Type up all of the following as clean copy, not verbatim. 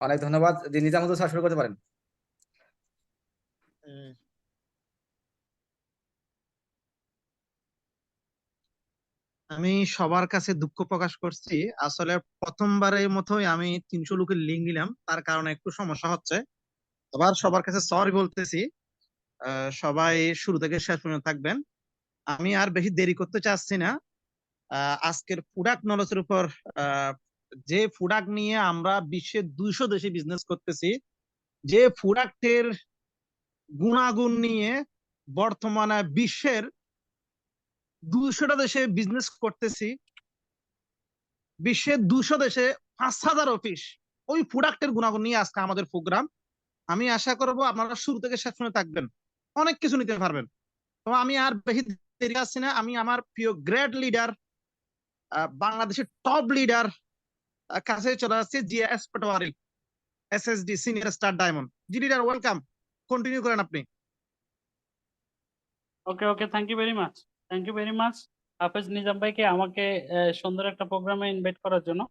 অনেক ধন্যবাদ। নিজামুদ্দিন স্যার শুরু করতে পারেন। উম, আমি সবার কাছে দুঃখ প্রকাশ করছি। আসলে প্রথমবারের মতোই আমি 300 লোকের লিঙ্ক দিলাম, তার কারণে একটু সমস্যা হচ্ছে। আবার সবার কাছে সরি বলতেছি। সবাই শুরু থেকে শেষ পর্যন্ত থাকবেন। আমি আর বেশি দেরি করতে চাচ্ছি না। আজকের প্রোডাক্ট নলেজের উপর, আহ, যে প্রোডাক্ট নিয়ে আমরা বিশ্বের 200 দেশে বিজনেস করতেছি, যে প্রোডাক্টের গুণাগুণ নিয়ে বর্তমানে বিশ্বের 200টা দেশে বিজনেস করতেছি, বিশ্বের 200 দেশে 5,000 অফিস, ওই প্রোডাক্টের গুণাগুণ নিয়ে আজকে আমাদের প্রোগ্রাম। আমি আশা করব আপনারা শুরু থেকে শেষ পর্যন্ত থাকবেন, অনেক কিছু নিতে পারবেন। তো আমি আর বেশি দেরি আসছি না, আমি আমার প্রিয় গ্রেট লিডার, বাংলাদেশের টপ লিডার কাছে চলে আসছে, GS Patwari, SSD senior star diamond. জি লিডার, ওয়েলকাম, কন্টিনিউ করেন আপনি। Okay okay, thank you very much. Thank you very much Hafez Nizam ভাইকে আমাকে সুন্দর একটা প্রোগ্রামে ইনভাইট করার জন্য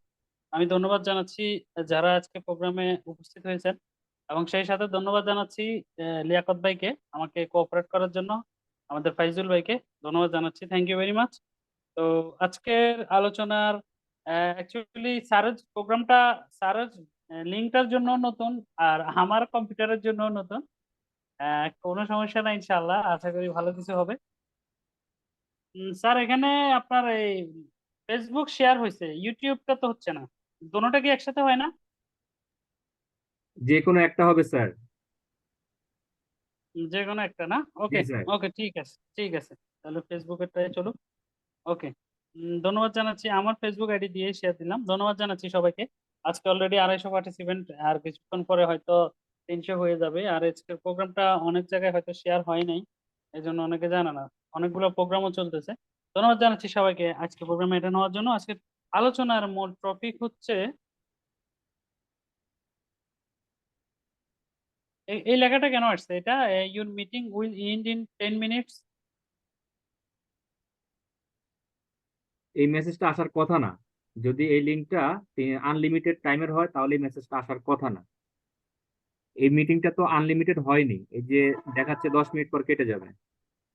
আমি ধন্যবাদ জানাচ্ছি যারা আজকে প্রোগ্রামে উপস্থিত হয়েছেন, এবং সেই সাথে ধন্যবাদ জানাচ্ছি লিয়াকত ভাইকে আমাকে কোঅপারেট করার জন্য, আমাদের ফাইজুল ভাইকে ধন্যবাদ জানাচ্ছি। Thank you very much. তো আজকের আলোচনার অ্যাকচুয়ালি স্যারের প্রোগ্রামটা, স্যারের লিঙ্কটার জন্য নতুন, আর আমার কম্পিউটারের জন্য নতুন। কোনো সমস্যা নাই, ইনশাল্লাহ আশা করি ভালো কিছু হবে। স্যার এখানে আপনার এই ফেসবুক শেয়ার হয়েছে, ইউটিউবটা তো হচ্ছে না, দুটোটা কি একসাথে হয় না? যে কোনো একটা হবে স্যার। যে কোনো একটা না? জি ওকে স্যার। ওকে, ঠিক আছে ঠিক আছে, তাহলে ফেসবুকেরটাই চলুক। ওকে, ধন্যবাদ জানাচ্ছি, আমার ফেসবুক আইডি দিয়ে শেয়ার দিলাম। ধন্যবাদ জানাচ্ছি সবাইকে। আজকে অলরেডি 250 পার্টিসিপেন্ট, আর কিছুক্ষণ পরে হয়তো 300 হয়ে যাবে। আর আজকের প্রোগ্রামটা অনেক জায়গায় হয়তো শেয়ার হয় নাই, এই জন্য অনেকে জানে না, অনেকগুলো প্রোগ্রামও চলতেছে। ধন্যবাদ জানাচ্ছি সবাইকে আজকে প্রোগ্রামে অ্যাটেন্ড হওয়ার জন্য। আজকের আলোচনার মূল টপিক হচ্ছে এই লেখাটা কেন আসছে এটা, your meeting will end in 10 minutes. এই মেসেজটা আসার কথা না। যদি এই লিঙ্কটা আনলিমিটেড টাইমের হয় তাহলে এই মেসেজটা আসার কথা না। এই মিটিংটা তো আনলিমিটেড হয়নি, এই যে দেখাচ্ছে 10 মিনিট পর কেটে যাবে।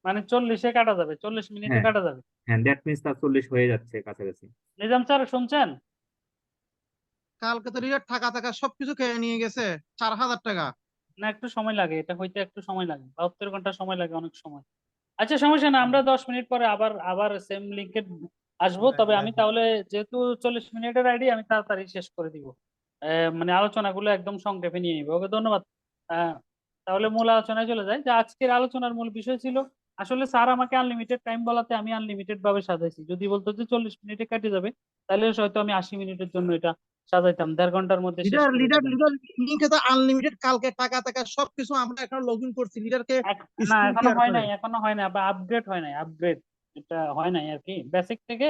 মানে 40-এ কাটা যাবে, 40 মিনিটে হ্যাঁ কাটা যাবে। হ্যাঁ, দ্যাট মিনস তার 40 হয়ে যাচ্ছে কাছাকাছি। নিজাম স্যার শুনছেন? কালকে তো লিডার টাকা টাকা সবকিছু খেয়ে নিয়ে গেছে, 4,000 টাকা। না, একটু সময় লাগে, এটা হইতে একটু সময় লাগে, 72 ঘন্টা সময় লাগে, অনেক সময়। আচ্ছা সমস্যা না, আমরা 10 মিনিট পরে আবার আবার সেম লিঙ্কে আসবো। তবে আমি তাহলে, যেহেতু 40 মিনিটের আইডি, আমি তাড়াতাড়ি শেষ করে দিব। মানে আলোচনাগুলো একদম সংক্ষেপে নিয়ে নিবো। ওকে, ধন্যবাদ। আহ, তাহলে মূল আলোচনায় চলে যাই। যে আজকের আলোচনার মূল বিষয় ছিল, আসলে স্যার আমাকে আনলিমিটেড টাইম বলাতে আমি আনলিমিটেড ভাবে সাজাইছি। যদি বলতো যে 40 মিনিটে কেটে যাবে, তাহলে হয়তো আমি 80 মিনিটের জন্য এটা সাজাইতাম, 1.5 ঘন্টার মধ্যে শেষ লিডার করে লিডার দিতাম। লিডার লিঙ্কে তো আনলিমিটেড, কালকে টাকা টাকা সবকিছু আমরা এখন লগ ইন করছি, লিডারকে না, স্ক্রিন এখনো শেয়ার হয় করে। নাই, এখনো হয় নাই, আবার আপগ্রেড হয় নাই, আপগ্রেড এটা হয় নাই আর কি, বেসিক থেকে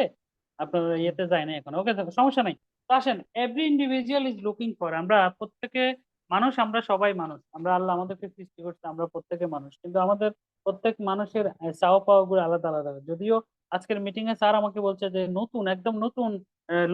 আপনার ইয়েতে যায় না এখন। ওকে, সমস্যা নাই। তো আসেন, every individual is looking for, আমরা প্রত্যেকে মানুষ, আমরা সবাই মানুষ, আমরা আল্লাহ আমাদেরকে সৃষ্টি করছে, আমরা প্রত্যেকে মানুষ, কিন্তু আমাদের প্রত্যেক মানুষের চাওয়া পাওয়া গুলো আলাদা আলাদা। যদিও আজকের মিটিং এ স্যার আমাকে বলছে যে নতুন, একদম নতুন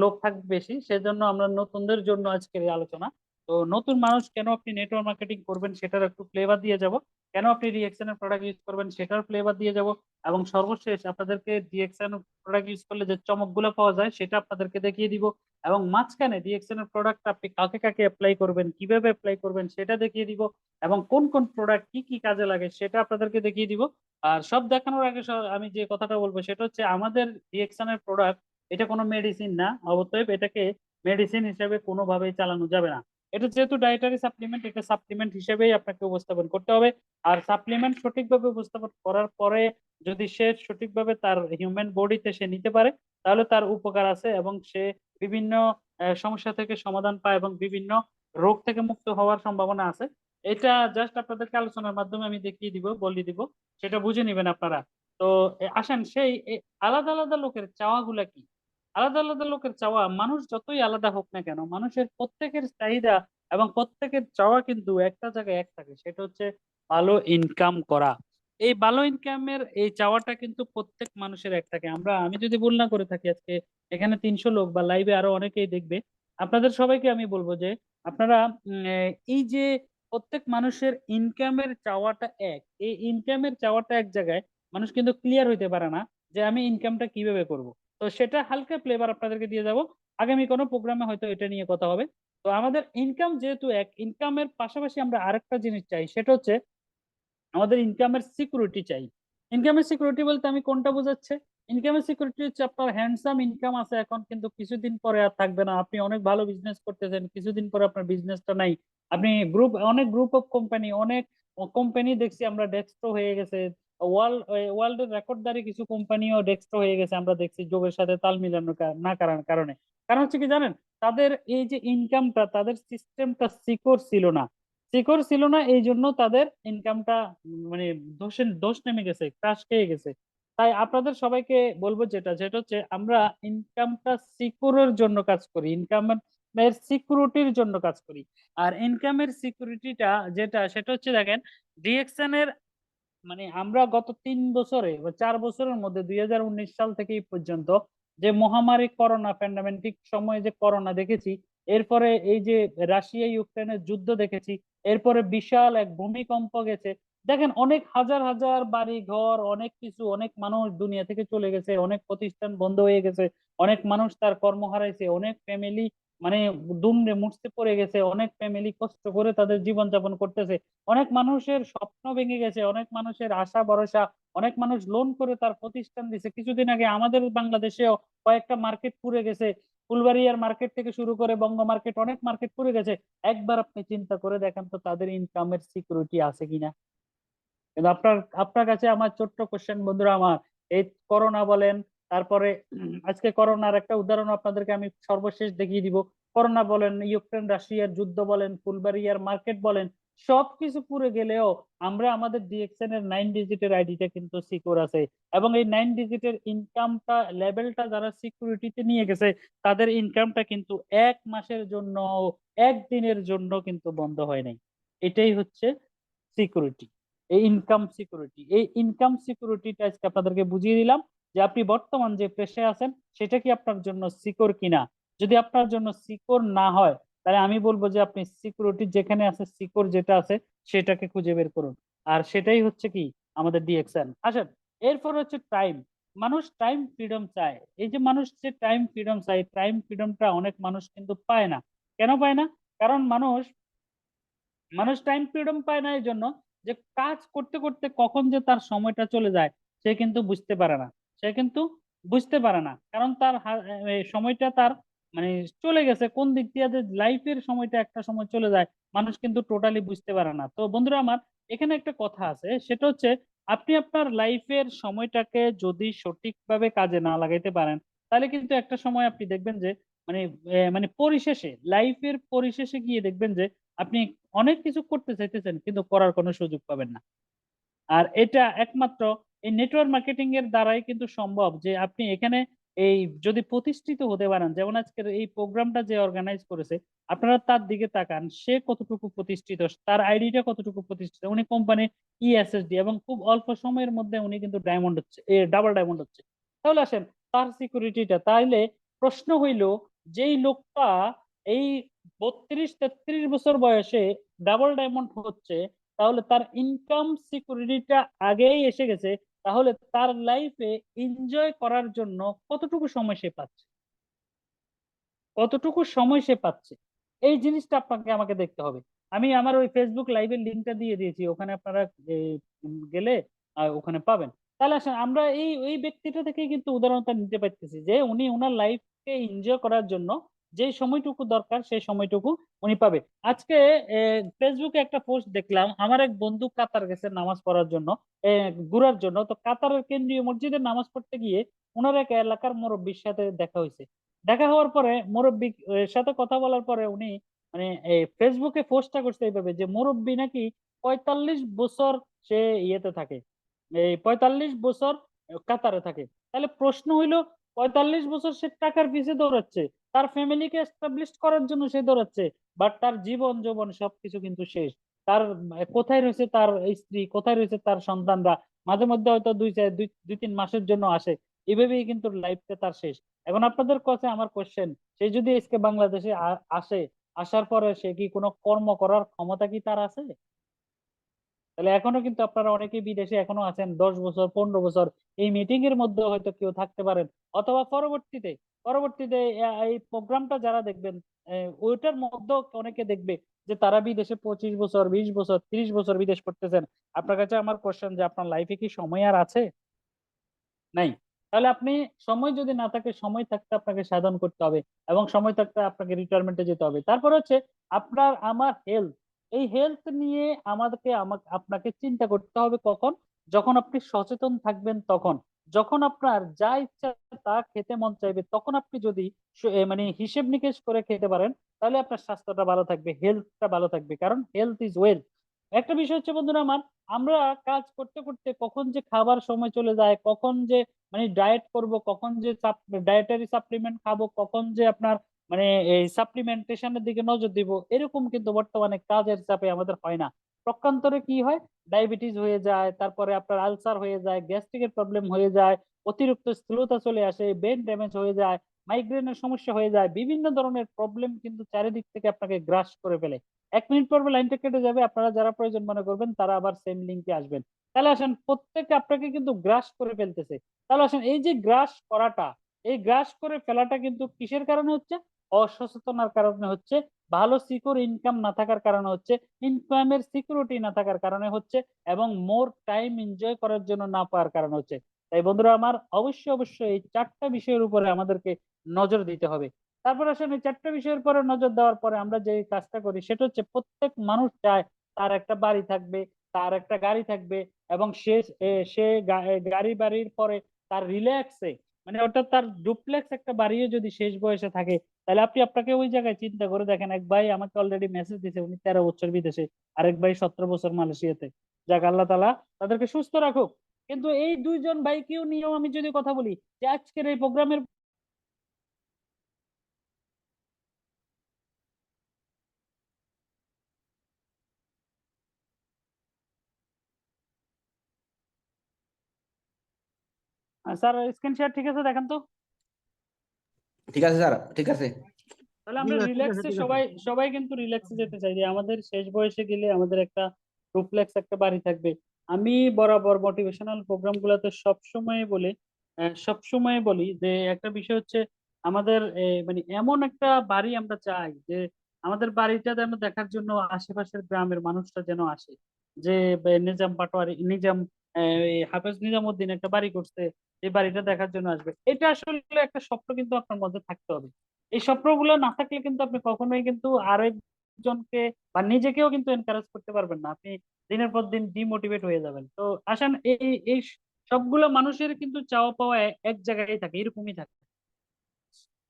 লোক থাকবে বেশি, সেজন্য আমরা নতুনদের জন্য আজকের এই আলোচনা। তো নতুন মানুষ কেন আপনি নেটওয়ার্ক মার্কেটিং করবেন সেটার একটু ফ্লেভার দিয়ে যাব, কেন আপনি রিএকশনের প্রোডাক্ট ইউজ করবেন সেটার ফ্লেভার দিয়ে যাব, এবং সর্বশেষ আপনাদেরকে রিএকশন প্রোডাক্ট ইউজ করলে যে চমকগুলো পাওয়া যায় সেটা আপনাদেরকে দেখিয়ে দিব, এবং মাঝখানে রিএকশনের প্রোডাক্ট আপনি কাকে কাকে অ্যাপ্লাই করবেন, কিভাবে অ্যাপ্লাই করবেন সেটা দেখিয়ে দিব, এবং কোন কোন প্রোডাক্ট কি কি কাজে লাগে সেটা আপনাদেরকে দেখিয়ে দিব। আর সব দেখানোর আগে আমি যে কথাটা বলবো সেটা হচ্ছে, আমাদের রিএকশনের প্রোডাক্ট এটা কোনো মেডিসিন না, অতএব এটাকে মেডিসিন হিসেবে কোনোভাবেই চালানো যাবে না। এটা যেহেতু ডায়েটারি সাপ্লিমেন্ট, এটা সাপ্লিমেন্ট হিসেবেই আপনাকে উপস্থাপন করতে হবে। আর সাপ্লিমেন্ট সঠিকভাবে উপস্থাপন করার পরে যদি সে সঠিকভাবে তার হিউম্যান বডিতে সে নিতে পারে, তাহলে তার উপকার আছে, এবং সে বিভিন্ন সমস্যা থেকে সমাধান পায়, এবং বিভিন্ন রোগ থেকে মুক্ত হওয়ার সম্ভাবনা আছে। এটা জাস্ট আপনাদেরকে আলোচনার মাধ্যমে আমি দেখিয়ে দিব, বলে দিব, সেটা বুঝে নেবেন আপনারা। তো আসেন, সেই আলাদা আলাদা লোকের চাওয়াগুলা কি। আলাদা আলাদা লোকের চাওয়া, মানুষ যতই আলাদা হোক না কেন, মানুষের প্রত্যেকের চাহিদা এবং প্রত্যেকের চাওয়া কিন্তু একটা জায়গায় এক থাকে, সেটা হচ্ছে ভালো ইনকাম করা। এই ভালো ইনকামের এই চাওয়াটা কিন্তু প্রত্যেক মানুষের এক থাকে। আমি যদি ভুল না করে থাকি, আজকে এখানে 300 লোক বা লাইভে আরো অনেকেই দেখবে, আপনাদের সবাইকে আমি বলবো যে আপনারা এই যে প্রত্যেক মানুষের ইনকামের চাওয়াটা এক, এই ইনকামের চাওয়াটা এক জায়গায় মানুষ কিন্তু ক্লিয়ার হইতে পারে না যে আমি ইনকামটা কিভাবে করব। তো সেটা হালকা ফ্লেভার আপনাদেরকে দিয়ে যাব, আগামী কোনো প্রোগ্রামে হয়তো এটা নিয়ে কথা হবে। তো আমাদের ইনকাম যেহেতু এক, ইনকামের পাশাপাশি আমরা আরেকটা জিনিস চাই, সেটা হচ্ছে আমাদের ইনকামের সিকিউরিটি চাই। ইনকামের সিকিউরিটি বলতে আমি কোনটা বোঝাচ্ছে? ইনকামের সিকিউরিটি হচ্ছে আপনার হ্যান্ডসাম ইনকাম আছে এখন, কিন্তু কিছুদিন পরে আর থাকবে না। আপনি অনেক ভালো বিজনেস করতেছেন, কিছুদিন পরে আপনার বিজনেসটা নাই। আপনি অনেক গ্রুপ অফ কোম্পানি, অনেক কোম্পানি দেখছি আমরা ডেস্কটপ হয়ে গেছে। ওয়ার্ল্ডের রেকর্ডদারি কিছু কোম্পানিও ডেস্কটপ হয়ে গেছে, আমরা দেখছি যোগের সাথে তাল মিলানোর না কারণে। কারণ হচ্ছে কি জানেন, তাদের এই যে ইনকামটা, তাদের সিস্টেমটা সিকিউর ছিল না। সিকিউর ছিল না, এই জন্য তাদের ইনকামটা মানে দোষ নেমে গেছে, ক্রাশ খেয়ে গেছে। তাই আপনাদের সবাইকে বলবো যেটা যেটা হচ্ছে আমরা ইনকামটা সিকিউরের জন্য কাজ করি, ইনকামের সিকিউরিটির জন্য কাজ করি। আর ইনকামের সিকিউরিটিটা যেটা সেটা হচ্ছে দেখেন, ডিএক্সএন এর আমরা গত 3 বছরে বা 4 বছরের মধ্যে 2019 সাল থেকে এই পর্যন্ত যে মহামারী করোনা প্যান্ডামিক সময়ে যে করোনা দেখেছি, এরপরে এই যে রাশিয়া ইউক্রেনের যুদ্ধ দেখেছি, এরপরে বিশাল এক ভূমিকম্প গেছে। দেখেন অনেক হাজার হাজার বাড়ি ঘর, অনেক কিছু, অনেক মানুষ দুনিয়া থেকে চলে গেছে, অনেক প্রতিষ্ঠান বন্ধ হয়ে গেছে, অনেক মানুষ তার কর্ম হারাইছে, অনেক ফ্যামিলি মানে দুমড়ে মুছতে পড়ে গেছে, অনেক ফ্যামিলি কষ্ট করে তাদের জীবন যাপন করতেছে, অনেক মানুষের স্বপ্ন ভেঙে গেছে, অনেক মানুষের আশা ভরসা, অনেক মানুষ লোন করে তার প্রতিষ্ঠান দিছে। কিছুদিন আগে আমাদের বাংলাদেশেও কয়েকটা মার্কেট পুড়ে গেছে, ফুলবাড়িয়ার মার্কেট থেকে শুরু করে বঙ্গ মার্কেট, অনেক মার্কেট পুড়ে গেছে। একবার আপনি চিন্তা করে দেখেন তো তাদের ইনকামের সিকিউরিটি আছে কিনা। কিন্তু আপনার আপনার কাছে আমার ছোট্ট কোশ্চেন বন্ধুরা আমার, এই করোনা বলেন, তারপরে আজকে করোনার একটা উদাহরণ আপনাদেরকে আমি সর্বশেষ দেখিয়ে দিব। করোনা বলেন, ইউক্রেন রাশিয়ার যুদ্ধ বলেন, ফুলবাড়িয়ার মার্কেট বলেন, সবকিছু পুরো গেলেও আমরা আমাদের ডিএক্সএন এর 9 ডিজিটের আইডিটা কিন্তু সিকিউর আছে। এবং এই 9 ডিজিটের ইনকামটা লেভেলটা যারা সিকিউরিটিতে নিয়ে গেছে, তাদের ইনকামটা কিন্তু 1 মাসের জন্য, একদিনের জন্য কিন্তু বন্ধ হয় নাই। এটাই হচ্ছে সিকিউরিটি, এই ইনকাম সিকিউরিটি। এই ইনকাম সিকিউরিটিটা আজকে আপনাদেরকে বুঝিয়ে দিলাম যে আপনি বর্তমান যে পেশায় আছেন সেটা কি আপনার জন্য সিকিউর কিনা। যদি আপনার জন্য সিকিউর না হয়, তাহলে আমি বলবো যে আপনি সিকিউরিটি যেখানে আছে, সিকিউর যেটা আছে সেটাকে খুঁজে বের করুন। আর সেটাই হচ্ছে কি আমাদের ডিএক্সএন। আসেন, এরপর হচ্ছে টাইম। মানুষ টাইম ফ্রিডম চায়। এই যে মানুষ যে টাইম ফ্রিডম চায়, টাইম ফ্রিডমটা অনেক মানুষ কিন্তু পায় না। কেন পায় না? কারণ মানুষ মানুষ টাইম ফ্রিডম পায় না এই জন্য যে কাজ করতে করতে কখন যে তার সময়টা চলে যায় সে কিন্তু বুঝতে পারে না। সে কিন্তু বুঝতে পারে না, কারণ তার এই সময়টা তার মানে চলে গেছে কোন দিক দিয়ে, যে লাইফের সময়টা একটা সময় চলে যায়, মানুষ কিন্তু টোটালি বুঝতে পারে না। তো বন্ধুরা আমার, এখানে একটা কথা আছে, সেটা হচ্ছে আপনি আপনার লাইফের সময়টাকে যদি সঠিকভাবে কাজে না লাগাইতে পারেন, তাহলে কিন্তু একটা সময় আপনি দেখবেন যে মানে পরিশেষে, লাইফের পরিশেষে গিয়ে দেখবেন যে আপনি অনেক কিছু করতে চাইতেছেন কিন্তু করার কোনো সুযোগ পাবেন না। আর এটা একমাত্র এই নেটওয়ার্ক মার্কেটিং এর দ্বারাই কিন্তু সম্ভব, যে আপনি এখানে এই যদি প্রতিষ্ঠিত হতে পারেন। যেমন আজকের এই প্রোগ্রামটা যে অর্গানাইজ করেছে, আপনারা তার দিকে তাকান, সে কতটুকু প্রতিষ্ঠিত, তার আইডিটা কতটুকু প্রতিষ্ঠিত। উনি কোম্পানির ইএসএসডি, এবং খুব অল্প সময়ের মধ্যে উনি কিন্তু ডায়মন্ড হচ্ছে, ডাবল ডায়মন্ড হচ্ছে। তাহলে আসেন, তার সিকিউরিটিটা, তাইলে প্রশ্ন হইল, যেই লোকটা এই 32-33 বছর বয়সে ডাবল ডায়মন্ড হচ্ছে, তাহলে তার ইনকাম সিকিউরিটিটা আগেই এসে গেছে, তাহলে তার লাইফে এনজয় করার জন্য কতটুকু সময় সে পাচ্ছে, কতটুকু সময় সে পাচ্ছে, এই জিনিসটা আপনাকে আমাকে দেখতে হবে। আমি আমার ওই ফেসবুক লাইভের লিঙ্কটা দিয়ে দিয়েছি, ওখানে আপনারা গেলে ওখানে পাবেন। তাহলে আসেন, আমরা এই এই ব্যক্তিটা থেকে কিন্তু উদাহরণটা নিতে পারতেছি যে উনি ওনার লাইফকে এনজয় করার জন্য যে সময়টুকু দরকার সেই সময়টুকু উনি পাবে। আজকে ফেসবুকে একটা পোস্ট দেখলাম, আমার এক বন্ধু কাতার গেছে নামাজ পড়ার জন্য, ঘোরার জন্য। তো কাতারের কেন্দ্রীয় মসজিদে নামাজ পড়তে গিয়ে ওনার এক এলাকার মুরব্বীর সাথে দেখা হয়েছে। দেখা হওয়ার পরে মুরব্বী সাথে কথা বলার পরে উনি ফেসবুকে পোস্টটা করছে এইভাবে যে মুরব্বী নাকি 45 বছর সে ইয়েতে থাকে, এই 45 বছর কাতারে থাকে। তাহলে প্রশ্ন হইলো, 45 বছর সে টাকার পিছে দৌড়াচ্ছে, তার ফ্যামিলিকে এস্টাবলিশ করার জন্য সে দৌড়াচ্ছে, বাট তার জীবন যৌবন সবকিছু কিন্তু শেষ। তার কোথায় রয়েছে তার স্ত্রী, কোথায় রয়েছে তার সন্তানরা? মাঝে মধ্যে হয়তো 2-3 মাসের জন্য আসে, এভাবেই কিন্তু লাইফটা তার শেষ। এখন আপনাদের কাছে আমার কোশ্চেন, সে যদি আজকে বাংলাদেশে আসে, আসার পরে সে কি কোনো কর্ম করার ক্ষমতা কি তার আছে? তাহলে এখনো কিন্তু আপনারা অনেকেই বিদেশে এখনো আছেন, 10 বছর 15 বছর এই মিটিং এর মধ্যে হয়তো কেউ থাকতে পারেন, অথবা পরবর্তীতে পরবর্তীতে এই প্রোগ্রামটা যারা দেখবেন ওইটার মধ্যেও অনেকে দেখবে যে তারা বিদেশে 25 বছর 20 বছর 30 বছর বিদেশ করতেছেন। আপনার কাছে আমার কোশ্চেন যে আপনার লাইফে কি সময় আর আছে? নাই। তাহলে আপনি, সময় যদি না থাকে, সময় থাকতে আপনাকে সাধন করতে হবে, এবং সময় থাকতে আপনাকে রিটায়ারমেন্টে যেতে হবে। তারপর হচ্ছে আপনার আমার হেলথ। এই হেলথ নিয়ে আমাদেরকে আপনাকে চিন্তা করতে হবে কখন? যখন আপনি সচেতন থাকবেন তখন। যখন আপনার যা ইচ্ছা তা খেতে মন চাইবে তখন আপনি যদি মানে হিসেব নিকেশ করে খেতে পারেন, তাহলে আপনার স্বাস্থ্যটা ভালো থাকবে, হেলথটা ভালো থাকবে, কারণ হেলথ ইজ ওয়েলথ। একটা বিষয় হচ্ছে বন্ধুরা আমার, আমরা কাজ করতে করতে কখন যে খাবার সময় চলে যায়, কখন যে মানে ডায়েট করব, কখন যে ডায়েটারি সাপ্লিমেন্ট খাবো, কখন যে আপনার মানে এই সাপ্লিমেন্টেশনের দিকে নজর দিব, এরকম কিন্তু বর্তমানে কাজের চাপে আমাদের হয় না। পক্ষান্তরে কি হয়? ডায়াবেটিস হয়ে যায়, তারপরে আপনার আলসার হয়ে যায়, গ্যাস্ট্রিকের প্রবলেম হয়ে যায়, অতিরিক্ত স্থূলতা চলে আসে, ব্রেন ড্যামেজ হয়ে যায়, মাইগ্রেনের সমস্যা হয়ে যায়, বিভিন্ন ধরনের প্রবলেম কিন্তু চারিদিক থেকে আপনাকে গ্রাস করে ফেলে। 1 মিনিট পর্বে লাইনটা কেটে যাবে, আপনারা যারা প্রয়োজন মনে করবেন তারা আবার সেম লিঙ্কে আসবেন। তাহলে আসেন, প্রত্যেকে আপনাকে কিন্তু গ্রাস করে ফেলতেছে। তাহলে আসেন, এই যে গ্রাস করাটা, এই গ্রাস করে ফেলাটা কিন্তু কিসের কারণে হচ্ছে? অসচেতনার কারণে হচ্ছে, ভালো সিকিউর ইনকাম না থাকার কারণে হচ্ছে, ইনকামের সিকিউরিটি না থাকার কারণে হচ্ছে, এবং মোর টাইম এনজয় করার জন্য না পাওয়ার কারণে হচ্ছে। তাই বন্ধুরা আমার, অবশ্যই অবশ্যই এই 4টা বিষয়ের উপরে আমাদেরকে নজর দিতে হবে। তারপর আসেন, এই 4টা বিষয়ের পরে নজর দেওয়ার পরে আমরা যে কাজটা করি সেটা হচ্ছে, প্রত্যেক মানুষ চায় তার একটা বাড়ি থাকবে, তার একটা গাড়ি থাকবে, এবং সে গাড়ি বাড়ির পরে তার রিল্যাক্সে, মানে অর্থাৎ তার ডুপ্লেক্স একটা বাড়িও যদি শেষ বয়সে থাকে, তাহলে আপনাকে ওই জায়গায় চিন্তা করে দেখেন। এক ভাই আমাকে অলরেডি মেসেজ দিয়েছে, উনি 13 বছর বিদেশে, আরেক ভাই 17 বছর মালয়েশিয়াতে। যাক, আল্লাহ তাআলা তাদেরকে সুস্থ রাখুক। কিন্তু এই দুইজন ভাইকেও নিয়েও আমি যদি কথা বলি, যে আজকের এই প্রোগ্রামের স্যার স্ক্রিন শেয়ার ঠিক আছে, দেখেন তো। ঠিক আছে স্যার, ঠিক আছে। তাহলে জি আমরা ভাই, ঠিক আছে রিল্যাক্সে, ঠিক আছে। সবাই সবাই কিন্তু রিল্যাক্সে যেতে চাই, যে আমাদের শেষ বয়সে গেলে আমাদের একটা ডুপ্লেক্স একটা বাড়ি থাকবে। আমি বরাবর মোটিভেশনাল প্রোগ্রাম গুলোতে সবসময় বলি যে একটা বিষয় হচ্ছে, আমাদের মানে এমন একটা বাড়ি আমরা চাই, যে আমাদের বাড়িটা যেন দেখার জন্য আশেপাশের গ্রামের মানুষরা যেন আসে, যে নিজাম পাটোয়ারি, নিজাম হাফেজ নিজামউদ্দিন একটা বাড়ি করছে, এই বাড়িটা দেখার জন্য আসবে। এটা আসলে একটা স্বপ্ন কিন্তু আপনার মধ্যে থাকতে হবে। এই স্বপ্নগুলো না থাকলে কিন্তু আপনি কখনোই কিন্তু আরেকজনকে বা নিজেকেও কিন্তু এনকারেজ করতে পারবেন না, আপনি দিনের পর দিন ডিমোটিভেট হয়ে যাবেন। তো আসেন, এই এই সবগুলো মানুষের কিন্তু চাওয়া পাওয়া এক জায়গায় থাকে, এরকমই থাকে।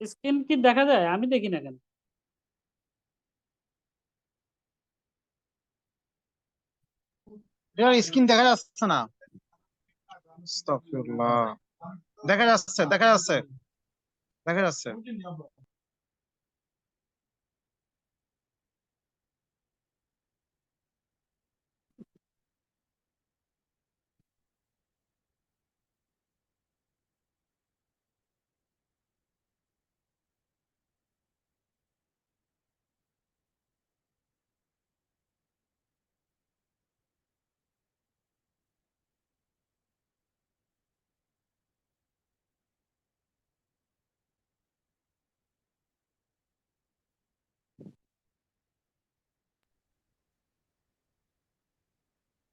স্ক্রিন কি দেখা যায়? আমি দেখি না কেন? স্ক্রিন দেখা যাচ্ছে না। আস্তাগফিরুল্লাহ। দেখা যাচ্ছে দেখা যাচ্ছে দেখা যাচ্ছে।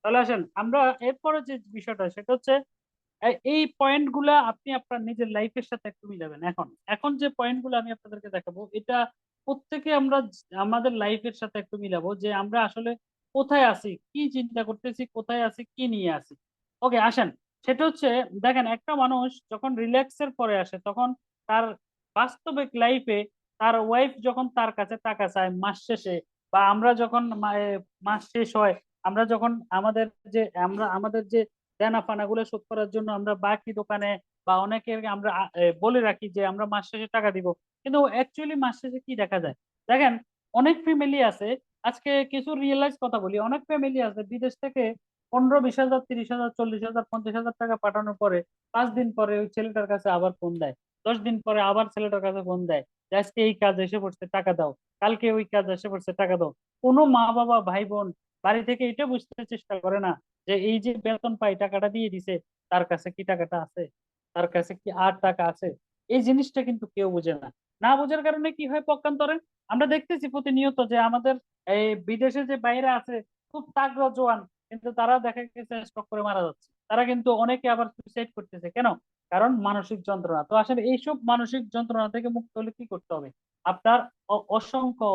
তাহলে আসেন, আমরা এরপরে যে বিষয়টা সেটা হচ্ছে, এই পয়েন্ট গুলা আপনি আপনার নিজের লাইফের সাথে একটু মিলাবেন। এখন এখন যে পয়েন্ট গুলো আমি আপনাদেরকে দেখাবো, এটা প্রত্যেকে আমরা আমাদের লাইফের সাথে একটু মিলাবো, যে আমরা আসলে কোথায় আছি, কি চিন্তা করতেছি, কোথায় আছি, কি নিয়ে আছি। ওকে, আসেন। সেটা হচ্ছে, দেখেন, একটা মানুষ যখন রিল্যাক্সের পরে আসে, তখন তার বাস্তবিক লাইফে তার ওয়াইফ যখন তার কাছে টাকা চায় মাস শেষে, বা আমরা যখন মাস শেষ হয়, আমরা যখন আমাদের যে দেনা পানা গুলো শোধ করার জন্য আমরা বাকি দোকানে বা অনেকে আমরা বলে রাখি যে আমরা মাস শেষে টাকা দিব, কিন্তু অ্যাকচুয়ালি মাস শেষে কি দেখা যায়? দেখেন, অনেক ফ্যামিলি আছে, আজকে কিছু রিয়েলাইজ কথা বলি, অনেক ফ্যামিলি আছে বিদেশ থেকে 15-20 হাজার 30 হাজার 40 হাজার 50 হাজার টাকা পাঠানোর পরে 5 দিন পরে ওই ছেলেটার কাছে আবার ফোন দেয়, 10 দিন পরে আবার ছেলেটার কাছে ফোন দেয় যে আজকে এই কাজ এসে পড়ছে, টাকা দাও। কালকে ওই কাজ এসে পড়ছে, টাকা দাও। কোনো মা বাবা ভাই বোন বাড়ি থেকে এটা বুঝতে চেষ্টা করে না যে এই যে বেতন পাই, টাকাটা দিয়ে দিছে, তার কাছে কি টাকাটা আছে, তার কাছে কি আর টাকা আছে। এই জিনিসটা কিন্তু কেউ বুঝে না। না বোঝার কারণে কি হয় পক্ষান্তরে, আমরা দেখতেছি প্রতিনিয়ত যে আমাদের এই বিদেশে যে বাইরে আছে খুব তাগড়া জোয়ান, কিন্তু তারা দেখা গেছে স্ট্রোক করে মারা যাচ্ছে। তারা কিন্তু অনেকে আবার সুইসাইড করতেছে। কেন? কারণ মানসিক যন্ত্রণা। তো আসলে এইসব মানসিক যন্ত্রণা থেকে মুক্ত হলে কি করতে হবে? আপনার অসংখ্য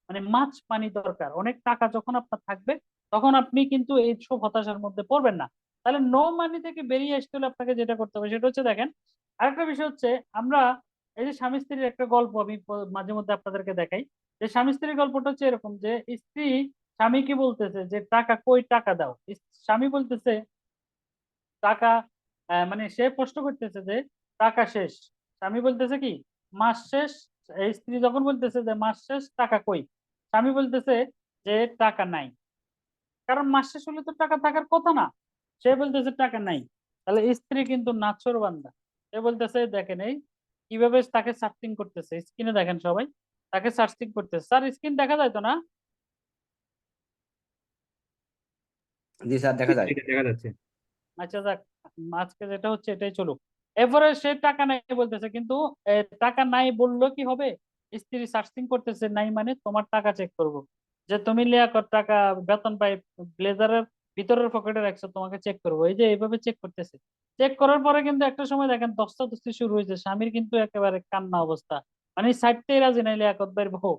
মানে মাছ পানি দরকার। অনেক টাকা যখন আপনার থাকবে তখন আপনি কিন্তু এইসব হতাশার মধ্যে পড়বেন না। তাহলে নো মানি থেকে বেরিয়ে আসতে হলে আপনাকে যেটা করতে হবে সেটা হচ্ছে, দেখেন, আরেকটা বিষয় হচ্ছে, আমরা এই যে স্বামী স্ত্রীর একটা গল্প আমি মাঝে মধ্যে আপনাদেরকে দেখাই। যে স্বামী স্ত্রীর গল্পটা হচ্ছে এরকম যে স্ত্রী স্বামীকে বলতেছে যে টাকা কই, টাকা দাও। স্বামী বলতেছে টাকা, মানে সে প্রশ্ন করতেছে যে টাকা শেষ। স্বামী বলতেছে কি মাস শেষ। এই স্ত্রী যখন বলতেছে যে মাস শেষ, টাকা কই, স্বামী বলতেছে যে টাকা নাই। কারণ মাস শেষ হলে তো টাকা থাকার কথা না। সে বলতেছে টাকা নাই। তাহলে স্ত্রী কিন্তু নাছোড়বান্দা। সে বলতেছে দেখেন এই কিভাবে তাকে সার্চিং করতেছে, স্ক্রিনে দেখেন সবাই, তাকে সার্চিং করতেছে। স্যার স্ক্রিন দেখা যায় তো না? জি স্যার, দেখা যায়। এটা দেখা যাচ্ছে। আচ্ছা যাক, আজকে যেটা হচ্ছে এটাই চলুক। এরপরে সে টাকা নাই বলতেছে, কিন্তু টাকা নাই বললো কি হবে? স্ত্রী সার্চিং করতেছে, নাই মানে তোমার টাকা চেক করব, যে তুমি লিয়াকত টাকা বেতন পাই ব্লেজারের ভিতরের পকেটে রাখছো, তোমাকে চেক করবো। এই যে এইভাবে চেক করতেছে। চেক করার পরে কিন্তু একটা সময় দেখেন ধস্তাধস্তি শুরু হয়েছে, স্বামীর কিন্তু একেবারে কান্না অবস্থা। মানে ছাড়তেই রাজি নাই লিয়াকত ভাইয়ের বউ,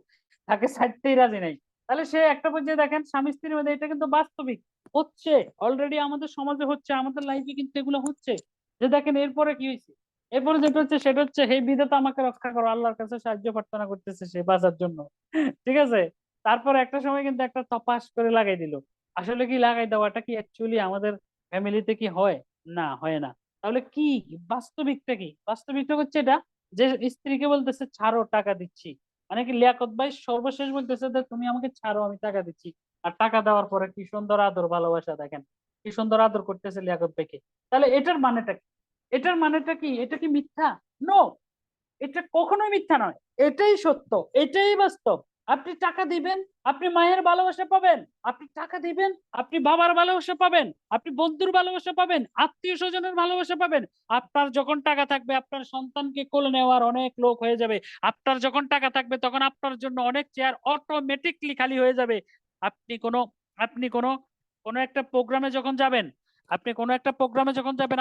তাকে ছাড়তেই রাজি নাই। তাহলে সে একটা পর্যায়ে দেখেন স্বামী স্ত্রীর মধ্যে, এটা কিন্তু বাস্তবিক হচ্ছে, অলরেডি আমাদের সমাজে হচ্ছে, আমাদের লাইফে কিন্তু এগুলো হচ্ছে। যে দেখেন এরপরে কি হয়েছে, এরপরে যেটা হচ্ছে সেটা হচ্ছে, হে বিধাতা আমাকে রক্ষা করো, আল্লাহর কাছে সাহায্য প্রার্থনা করতেছে সে বাঁচার জন্য। ঠিক আছে। তারপর একটা সময় কিন্তু একটা তপাস করে লাগাই দিল। আসলে কি লাগাই দেওয়াটা কি অ্যাকচুয়ালি আমাদের ফ্যামিলিতে কি হয়? না, হয় না। তাহলে কি বাস্তবিকটা কি? বাস্তবিকটা হচ্ছে এটা, যে স্ত্রীকে বলতেছে ছাড়ো, টাকা দিচ্ছি। মানে কি লিয়াকত ভাই সর্বশেষ বলতেছে যে তুমি আমাকে ছাড়ো, আমি টাকা দিচ্ছি। আর টাকা দেওয়ার পরে কি সুন্দর আদর ভালোবাসা, দেখেন কি সুন্দর আদর করতেছে লিয়াকত ভাইকে। তাহলে এটার মানেটা কি? এটার মানেটা কি? এটা কি মিথ্যা? নো, এটা কখনোই মিথ্যা নয়। এটাই সত্য, এটাই বাস্তব। আপনি টাকা দিবেন, আপনি মায়ের ভালোবাসা পাবেন। আপনি টাকা দিবেন, আপনি বাবার ভালোবাসা পাবেন, আপনি বন্ধুর ভালোবাসা পাবেন, আত্মীয় স্বজনের ভালোবাসা পাবেন। আপনার যখন টাকা থাকবে আপনার সন্তানকে কোলে নেওয়ার অনেক লোক হয়ে যাবে। আপনার যখন টাকা থাকবে তখন আপনার জন্য অনেক চেয়ার অটোমেটিকলি খালি হয়ে যাবে। আপনি কোনো আপনি কোনো কোনো একটা প্রোগ্রামে যখন যাবেন,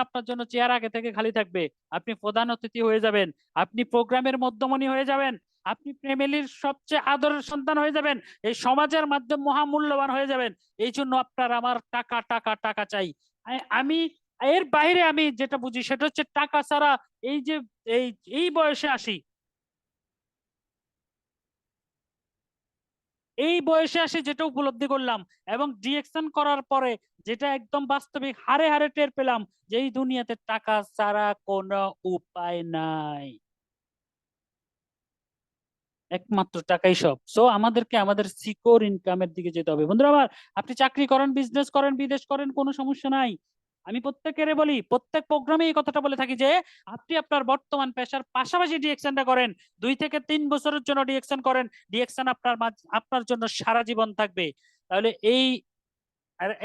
আপনার জন্য চেয়ার আগে থেকে খালি থাকবে। আপনি প্রধান অতিথি হয়ে যাবেন, আপনি প্রোগ্রামের মধ্যমণি হয়ে যাবেন, আপনি ফ্যামিলির সবচেয়ে আদরের সন্তান হয়ে যাবেন, এই সমাজের মাধ্যমে মহামূল্যবান হয়ে যাবেন। এই জন্য আপনার আমার টাকা টাকা টাকা চাই। আমি এর বাইরে আমি যেটা বুঝি সেটা হচ্ছে টাকা ছাড়া এই যে এই এই বয়সে আসি, যেটা উপলব্ধি করলাম এবং ডিএকশন করার পরে যেটা একদম বাস্তবিক হারে হারে টের পেলাম, যে এই দুনিয়াতে টাকা ছাড়া কোনো উপায় নাই। একমাত্র টাকাই সব। সো আমাদেরকে আমাদের সিকিউর ইনকামের দিকে যেতে হবে বন্ধুরা আমার। আপনি চাকরি করেন, বিজনেস করেন, বিদেশ করেন, কোনো সমস্যা নাই। আমি প্রত্যেকের বলি, প্রত্যেক প্রোগ্রামে এই কথাটা বলে থাকি যে আপনি আপনার বর্তমান পেশার পাশাপাশি ডিএকশনটা করেন। 2 থেকে 3 বছরের জন্য ডিএকশন করেন। ডিএকশন আপনার জন্য সারা জীবন থাকবে। তাহলে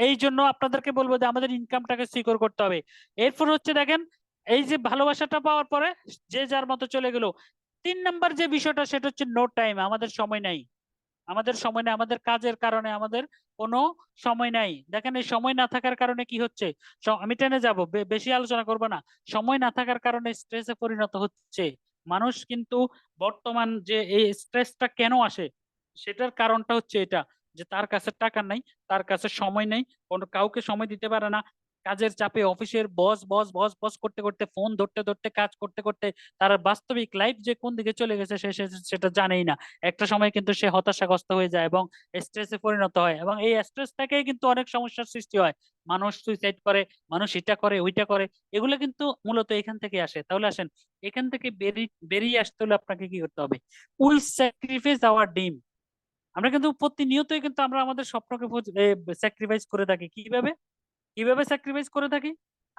এই জন্য আপনাদেরকে বলবো যে আমাদের ইনকামটাকে সিকিউর করতে হবে। এরপর হচ্ছে দেখেন, এই যে ভালোবাসাটা পাওয়ার পরে যে যার মতো চলে গেল। 3 নাম্বার যে বিষয়টা সেটা হচ্ছে নো টাইম, আমাদের সময় নাই। আমাদের কাজের কারণে আমাদের কোনো সময় নাই। দেখেন এই সময় না থাকার কারণে কি হচ্ছে, আমি টেনে যাব, বেশি আলোচনা করব না। সময় না থাকার কারণে স্ট্রেসে পরিণত হচ্ছে মানুষ। কিন্তু বর্তমান যে এই স্ট্রেসটা কেন আসে, সেটার কারণটা হচ্ছে এটা, যে তার কাছে টাকা নাই, তার কাছে সময় নেই, কোনো কাউকে সময় দিতে পারে না। কাজের চাপে অফিসের বস বস বস বস করতে করতে, ফোন ধরতে ধরতে, কাজ করতে করতে তার বাস্তবিক লাইফ যে কোন দিকে চলে গেছে সেটা জানেই না। একটা সময় কিন্তু সে হতাশাগ্রস্ত হয়ে যায় এবং স্ট্রেসে পরিণত হয়, এবং এই স্ট্রেস থেকেই কিন্তু অনেক সমস্যার সৃষ্টি হয়। মানুষ সুইসাইড করে, মানুষ এটা করে ওইটা করে, এগুলো কিন্তু মূলত এখান থেকে আসে। তাহলে আসেন, এখান থেকে বেরিয়ে আসতে হলে আপনাকে কি করতে হবে? We sacrifice hour dream. আমরা কিন্তু প্রতিনিয়তই কিন্তু আমরা আমাদের স্বপ্নকে স্যাক্রিফাইস করে থাকি। কিভাবে কিভাবে স্যাক্রিফাইস করে থাকি?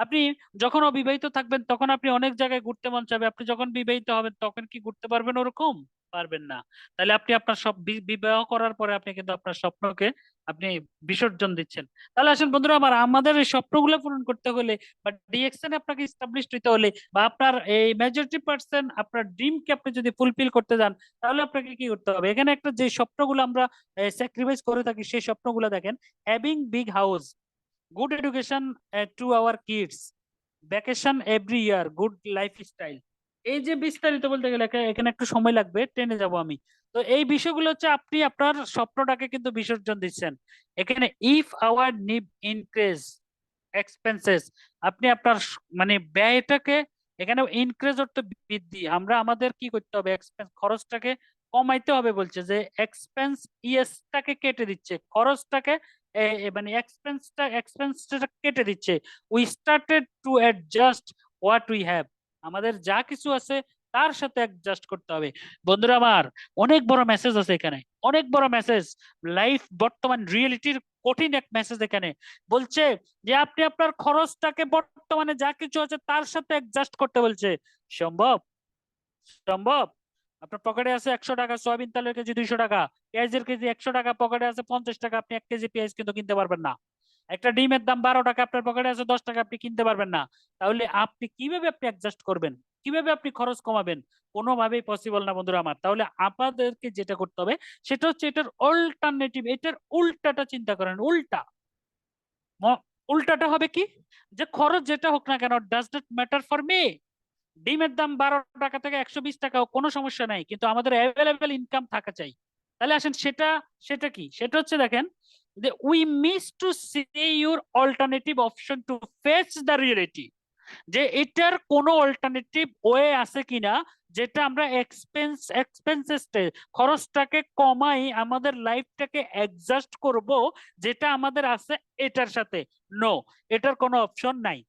আপনি যখন অবিবাহিত থাকবেন তখন আপনি অনেক জায়গায় ঘুরতে মন চাবে, আপনি যখন বিবাহিত হবেন তখন কি ঘুরতে পারবেন ওরকম? পারবেন না। তাহলে আপনি আপনার সব বিবাহ করার পরে আপনি কিন্তু আপনার স্বপ্নকে আপনি বিসর্জন দিচ্ছেন। তাহলে আসেন বন্ধুরা আমার, আমাদের এই স্বপ্নগুলো পূরণ করতে হলে বা ডিএক্সএন আপনাকে এস্টাবলিশ হইতে হলে বা আপনার এই মেজরিটি পার্সেন্ট আপনার ড্রিমকে আপনি যদি ফুলফিল করতে যান, তাহলে আপনাকে কি করতে হবে? এখানে একটা যে স্বপ্নগুলো আমরা স্যাক্রিফাইস করে থাকি সেই স্বপ্নগুলো দেখেন: having big house, good education to our kids, vacation every year, good lifestyle। এই যে বিস্তারিত বলতে গেলে এখানে একটু সময় লাগবে, টেনে যাব আমি। তো এই বিষয়গুলো হচ্ছে আপনি আপনার স্বপ্নটাকে কিন্তু বিসর্জন দিচ্ছেন এখানে। If our need increase expenses, আপনি আপনার মানে ব্যয়টাকে, এখানে ইনক্রিজ অর্থ বৃদ্ধি, আমরা আমাদের কি করতে হবে? এক্সপেন্স খরচটাকে কমাইতে হবে বলছে, যে এক্সপেন্স ইএসটাকে কেটে দিচ্ছে, খরচটাকে মানে এক্সপেন্সটা কেটে দিচ্ছে। We started to adjust what we have, আমাদের যা কিছু আছে তার সাথে অ্যাডজাস্ট করতে হবে। বন্ধুরা আমার, অনেক বড় মেসেজ আছে এখানে, অনেক বড় মেসেজ, লাইফ বর্তমান রিয়েলিটির কঠিন এক মেসেজ এখানে। বলছে যে আপনি আপনার খরচটাকে বর্তমানে যা কিছু আছে তার সাথে অ্যাডজাস্ট করতে বলছে। সম্ভব? সম্ভব? আপনার পকেটে আছে 100 টাকা, সয়াবিন তেলের কেজি 200 টাকা, পেঁয়াজের কেজি 100 টাকা, পকেটে আছে 50 টাকা, আপনি 1 কেজি পেঁয়াজ কিন্তু কিনতে পারবেন না। একটা ডিমের দাম 12 টাকা, আপনার পকেটে আছে 10 টাকা, আপনি কিনতে পারবেন না। তাহলে আপনি কিভাবে অ্যাডজাস্ট করবেন? কিভাবে আপনি খরচ কমাবেন? কোনোভাবেই পসিবল না বন্ধুরা আমার। তাহলে আপনাদেরকে যেটা করতে হবে সেটা হচ্ছে এটার অল্টারনেটিভ, এটার উল্টাটা চিন্তা করেন। উল্টাটা হবে কি? যে খরচ যেটা হোক না কেন, does not matter for me. ডিমের দাম 12 টাকা থেকে 120 টাকা হোক, কোনো সমস্যা নাই, কিন্তু আমাদের অ্যাভেলেবেল ইনকাম থাকা চাই। তাহলে আসেন সেটা সেটা কি? সেটা হচ্ছে দেখেন যে we miss to see your alternative option to face the reality, যে এটার কোনো অল্টারনেটিভ ওয়ে আছে কিনা, যেটা আমরা এক্সপেন্সেস খরচটাকে কমাই আমাদের লাইফটাকে অ্যাডজাস্ট করব যেটা আমাদের আছে এটার সাথে। নো, এটার কোনো অপশন নাই।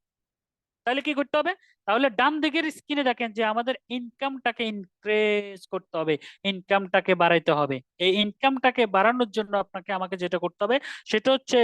তাহলে কি করতে হবে? তাহলে ডান দিকের স্ক্রিনে দেখেন যে আমাদের ইনকামটাকে ইনক্রিজ করতে হবে, ইনকামটাকে বাড়াইতে হবে। এই ইনকামটাকে বাড়ানোর জন্য আপনাকে আমাকে যেটা করতে হবে সেটা হচ্ছে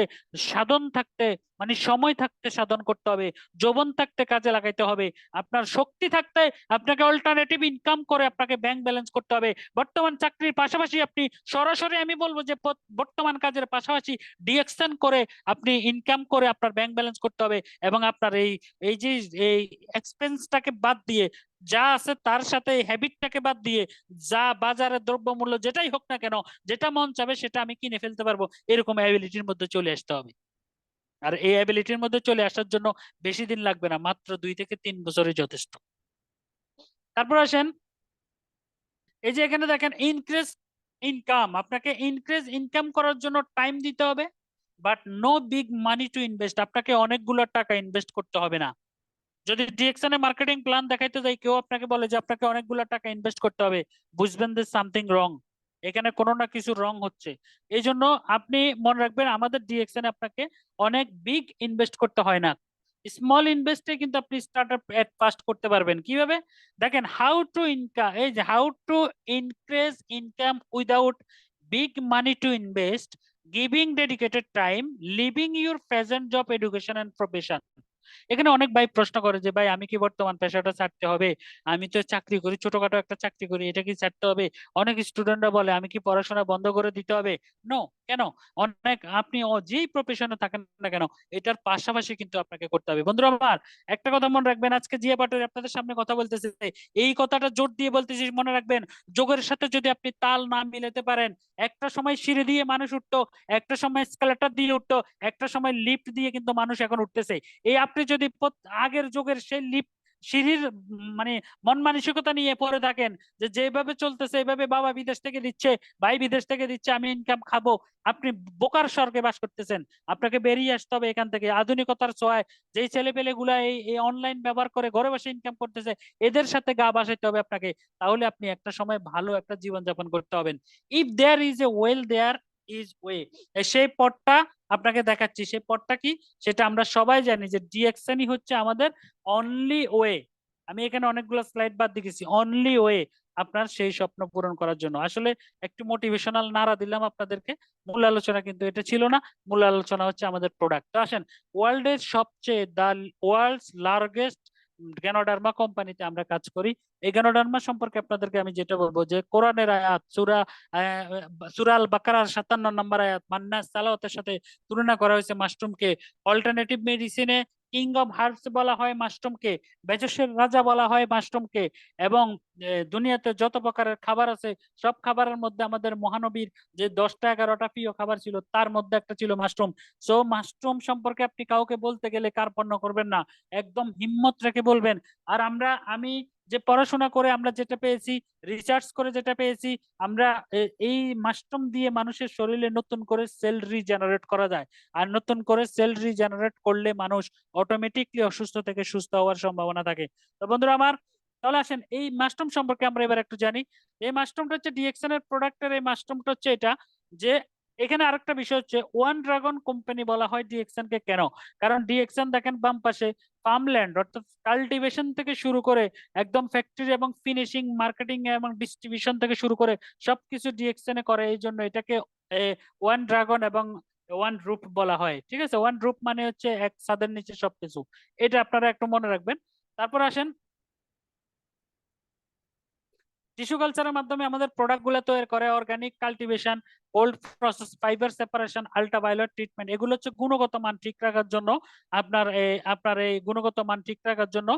সাধন থাকতে, মানে সময় থাকতে সাধন করতে হবে, যৌবন থাকতে কাজে লাগাইতে হবে, আপনার শক্তি থাকতে আপনাকে অল্টারনেটিভ ইনকাম করে আপনাকে ব্যাংক ব্যালেন্স করতে হবে। বর্তমান চাকরির পাশাপাশি আপনি সরাসরি আমি বলবো যে বর্তমান কাজের পাশাপাশি ডিএক্সএন করে আপনি ইনকাম করে আপনার ব্যাংক ব্যালেন্স করতে হবে, এবং আপনার এই এই যে এই এক্সপেন্সটাকে বাদ দিয়ে যা আছে তার সাথে হ্যাবিটটাকে বাদ দিয়ে যা বাজারের দ্রব্যমূল্য যেটাই হোক না কেন, যেটা মন চাবে সেটা আমি কিনে ফেলতে পারবো, এরকম অ্যাবিলিটির মধ্যে চলে আসতে হবে। আর এই অ্যাবিলিটির মধ্যে চলে আসার জন্য বেশি দিন লাগবে না, মাত্র 2 থেকে 3 বছরই যথেষ্ট। তারপর আসেন, এই যে এখানে দেখেন ইনক্রিজ ইনকাম, আপনাকে ইনক্রিজ ইনকাম করার জন্য টাইম দিতে হবে, but no big money to invest, আপনাকে অনেকগুলো টাকা ইনভেস্ট করতে হবে না। যদি ডিএক্সএন এ মার্কেটিং প্ল্যান দেখাইতে যাই, কেউ আপনাকে বলে যে আপনাকে অনেকগুলো টাকা ইনভেস্ট করতে হবে, বুঝবেন যে সামথিং রং, এখানে কোনো না কিছু রং হচ্ছে। এই জন্য আপনি মনে রাখবেন আমাদের ডিএক্সএন এ আপনাকে অনেক বিগ ইনভেস্ট করতে হয় না, স্মল ইনভেস্টে কিন্তু আপনি স্টার্টআপ এট ফার্স্ট করতে পারবেন। কিভাবে? দেখেন, হাউ টু ইনকাম, এই যে how to increase income without big money to invest, giving dedicated time, living your present job, education and profession. এখানে অনেক ভাই প্রশ্ন করে যে ভাই আমি কি বর্তমান পেশাটা ছাড়তে হবে? আমি তো চাকরি করি, ছোটখাটো একটা চাকরি করি, এটা কি ছাড়তে হবে? অনেক স্টুডেন্টরা বলে আমি কি পড়াশোনা বন্ধ করে দিতে হবে? নো, কেন? অনেক আপনি যেই প্রফেশনে থাকেন না কেন এটার পাশাপাশি কিন্তু আপনাকে করতে হবে। বন্ধুরা আমার, একটা কথা মনে রাখবেন, আজকে জিয়া পাটোয়ারি আপনাদের সামনে কথা বলতেছে, এই কথাটা জোর দিয়ে বলতেছি, মনে রাখবেন যোগের সাথে যদি আপনি তাল না মিলাতে পারেন, একটা সময় সিঁড়ি দিয়ে মানুষ উঠতো, একটা সময় এসকালেটর দিয়ে উঠতো, একটা সময় লিফট দিয়ে কিন্তু মানুষ এখন উঠতেছে। এই আপনি যদি আগের যুগের সেই সিঁড়ির মানে মন মানসিকতা নিয়ে পড়ে থাকেন যে যেভাবে চলতেছে এইভাবে বাবা বিদেশ থেকে দিচ্ছে, ভাই বিদেশ থেকে দিচ্ছে, আমি ইনকাম খাবো, আপনি বোকার স্বর্গে বাস করতেছেন। আপনাকে বেরিয়ে আসতে হবে এখান থেকে। আধুনিকতার ছোঁয়ায় যেই ছেলেপেলে গুলা এই অনলাইন ব্যবহার করে ঘরে বসে ইনকাম করতেছে, এদের সাথে গা বাসাইতে হবে আপনাকে। তাহলে আপনি একটা সময় ভালো একটা জীবন যাপন করতে হবেন। If there is a well, there is way, সেই পথটা আপনাকে দেখাচ্ছি। সেই পথটা কি সেটা আমরা সবাই জানি, যে ডিএক্সএন হচ্ছে আমাদের অনলি ওয়ে। আমি এখানে অনেকগুলো স্লাইড বাদ দিয়েছি, অনলি ওয়ে। আপনার সেই স্বপ্ন পূরণ করার জন্য। আসলে একটু মোটিভেশনাল নাড়া দিলাম আপনাদেরকে, মূল আলোচনা কিন্তু এটা ছিল না। মূল আলোচনা হচ্ছে আমাদের প্রোডাক্ট। তো আসেন, ওয়ার্ল্ডের সবচেয়ে ওয়ার্ল্ডস লার্জেস্ট গ্যানোডার্মা কোম্পানিতে আমরা কাজ করি। এই গ্যানোডার্মা সম্পর্কে আপনাদেরকে আমি যেটা বলবো যে কোরআনের আয়াত সূরা আল বাকারার 57 নম্বর আয়াত মান্নাস সালাওয়াতের সাথে তুলনা করা হয়েছে মাশরুমকে। অল্টারনেটিভ মেডিসিনে কিং অফ হার্বস বলা হয় মাশরুমকে, ভেষজের রাজা বলা হয় মাশরুমকে। এবং দুনিয়াতে যত প্রকারের খাবার আছে সব খাবারের মধ্যে আমাদের মহানবীর যে 10টা 11টা প্রিয় খাবার ছিল তার মধ্যে একটা ছিল মাশরুম। সো মাশরুম সম্পর্কে আপনি কাউকে বলতে গেলে কার্পণ্য করবেন না, একদম হিম্মত রেখে বলবেন। আর আমি যে পড়াশোনা করে আমরা যেটা পেয়েছি, রিসার্চ করে যেটা পেয়েছি, আমরা এই মাশরুম দিয়ে মানুষের শরীরে নতুন করে সেল রিজেনারেট করা যায়। আর নতুন করে সেল রিজেনারেট করলে মানুষ অটোমেটিকলি অসুস্থ থেকে সুস্থ হওয়ার সম্ভাবনা থাকে। তো বন্ধুরা আমার, তাহলে আসেন এই মাশরুম সম্পর্কে আমরা এবার একটু জানি। এই মাশরুমটা হচ্ছে ডিএক্সএন এর প্রোডাক্টের, এই মাশরুমটা হচ্ছে এটা যে এখানে আরেকটা বিষয় হচ্ছে ওয়ান ড্রাগন কোম্পানি বলা হয় ডিএক্সএন কে কেন? কারণ ডিএক্সএন দেখেন বাম পাশে ফার্মল্যান্ড অর্থাৎ কাল্টিভেশন থেকে শুরু করে একদম ফ্যাক্টরি এবং ফিনিশিং, মার্কেটিং এবং ডিস্ট্রিবিউশন থেকে শুরু করে সবকিছু ডিএক্সএন এ করে। এই জন্য এটাকে ওয়ান ড্রাগন এবং ওয়ান রুফ বলা হয়। ঠিক আছে, ওয়ান রুফ মানে হচ্ছে এক ছাদের নিচে সবকিছু। এটা আপনারা একটু মনে রাখবেন। তারপর আসেন, টিস্যু কালচারের মাধ্যমে আমাদের প্রোডাক্ট গুলো তৈরি করে organic cultivation, cold process, fibre separation, ultraviolet treatment, এগুলো হচ্ছে গুণগত মান ঠিক রাখার জন্য। আপনার এই গুণগত মান ঠিক রাখার জন্য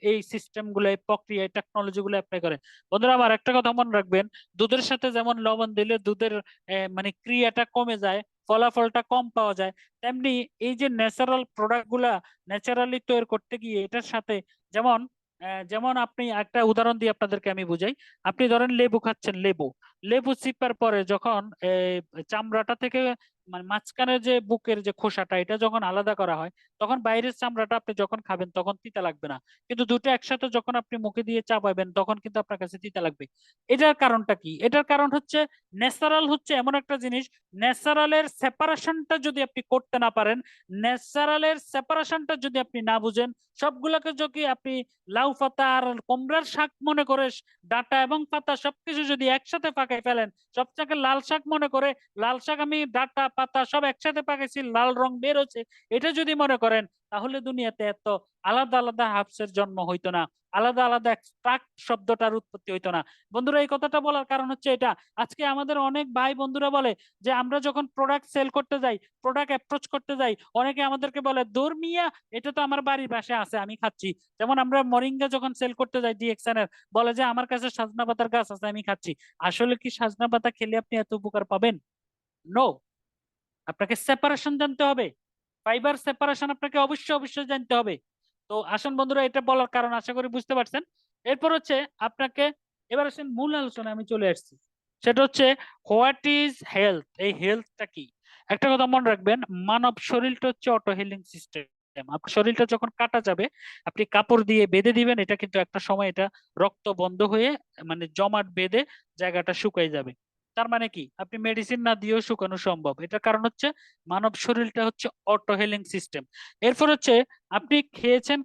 এই সিস্টেম গুলো, এই প্রক্রিয়া, এই টেকনোলজি গুলো অ্যাপ্লাই করে। বন্ধুরা আমার একটা কথা মনে রাখবেন, দুধের সাথে যেমন লবণ দিলে দুধের মানে ক্রিয়াটা কমে যায়, ফলাফলটা কম পাওয়া যায়, তেমনি এই যে ন্যাচারাল প্রোডাক্ট গুলা ন্যাচারালি তৈরি করতে গিয়ে এটার সাথে যেমন যেমন আপনি একটা উদাহরণ দিয়ে আপনাদেরকে আমি বুঝাই। আপনি ধরেন লেবু খাচ্ছেন, লেবু লেবু চিপার পরে যখন চামড়াটা থেকে মানে মাঝখানের যে বুকের যে খোসাটা এটা যখন আলাদা করা হয়, তখন বাইরের চামড়াটা আপনি যখন খাবেন তখন তিতা লাগবে না। কিন্তু দুটো একসাথে যখন আপনি মুখে দিয়ে চাপাবেন তখন কিন্তু আপনার কাছে তিতা লাগবে। এটার কারণটা কি? এটার কারণ হচ্ছে ন্যাচারাল হচ্ছে এমন একটা জিনিস, ন্যাচারালের সেপারেশনটা যদি আপনি করতে না পারেন, ন্যাচারালের সেপারেশনটা যদি আপনি না বুঝেন, সবগুলোকে যদি আপনি লাউ পাতা আর কুমড়ার শাক মনে করে ডাটা এবং পাতা সবকিছু যদি একসাথে পাকাই ফেলেন, সবথেকে লাল শাক মনে করে লাল শাক আমি ডাটা পাতা সব একসাথে পাকাইছি লাল রং বের হচ্ছে, এটা যদি মনে করেন, তাহলে দুনিয়াতে এত আলাদা আলাদা হাবসের জন্ম হইতো না, আলাদা আলাদা এক্সট্রাক্ট শব্দটার উৎপত্তি হইতো না। বন্ধুরা এই কথাটা বলার কারণ হচ্ছে এটা, আজকে আমাদের অনেক ভাই বন্ধুরা বলে যে আমরা যখন প্রোডাক্ট সেল করতে যাই, প্রোডাক্ট অ্যাপ্রোচ করতে যাই, অনেকে আমাদেরকে বলে দূর মিয়া, এটা তো আমার বাড়ির পাশে আছে আমি খাচ্ছি। যেমন আমরা মরিঙ্গা যখন সেল করতে যাই ডিএক্সএন এর, বলে যে আমার কাছে সজনা পাতার গাছ আছে আমি খাচ্ছি। আসলে কি সজনা পাতা খেলে আপনি এত উপকার পাবেন? নো। আপনাকে সেপারেশন জানতে হবে, ফাইবার সেপারেশন আপনাকে অবশ্যই অবশ্যই জানতে হবে। তো আসুন বন্ধুরা, এটা বলার কারণ আশা করি বুঝতে পারছেন। এরপর হচ্ছে আপনাকে, এবার আসেন মূল আলোচনায় আমি চলে আসছি, সেটা হচ্ছে হোয়াট ইজ হেলথ। এই হেলথটা কি? একটা কথা মনে রাখবেন, মানব শরীরটা হচ্ছে অটো হিলিং সিস্টেম। আপনার শরীরটা যখন কাটা যাবে আপনি কাপড় দিয়ে বেঁধে দিবেন, এটা কিন্তু একটা সময় এটা রক্ত বন্ধ হয়ে মানে জমাট বেঁধে জায়গাটা শুকাই যাবে। তার মানে কি আপনি মেডিসিন না দিয়েও শুকানো সম্ভব। এটার কারণ হচ্ছে মানব শরীরটা হচ্ছে অটো হিলিং সিস্টেম। এরপর হচ্ছে আপনি খেয়েছেন,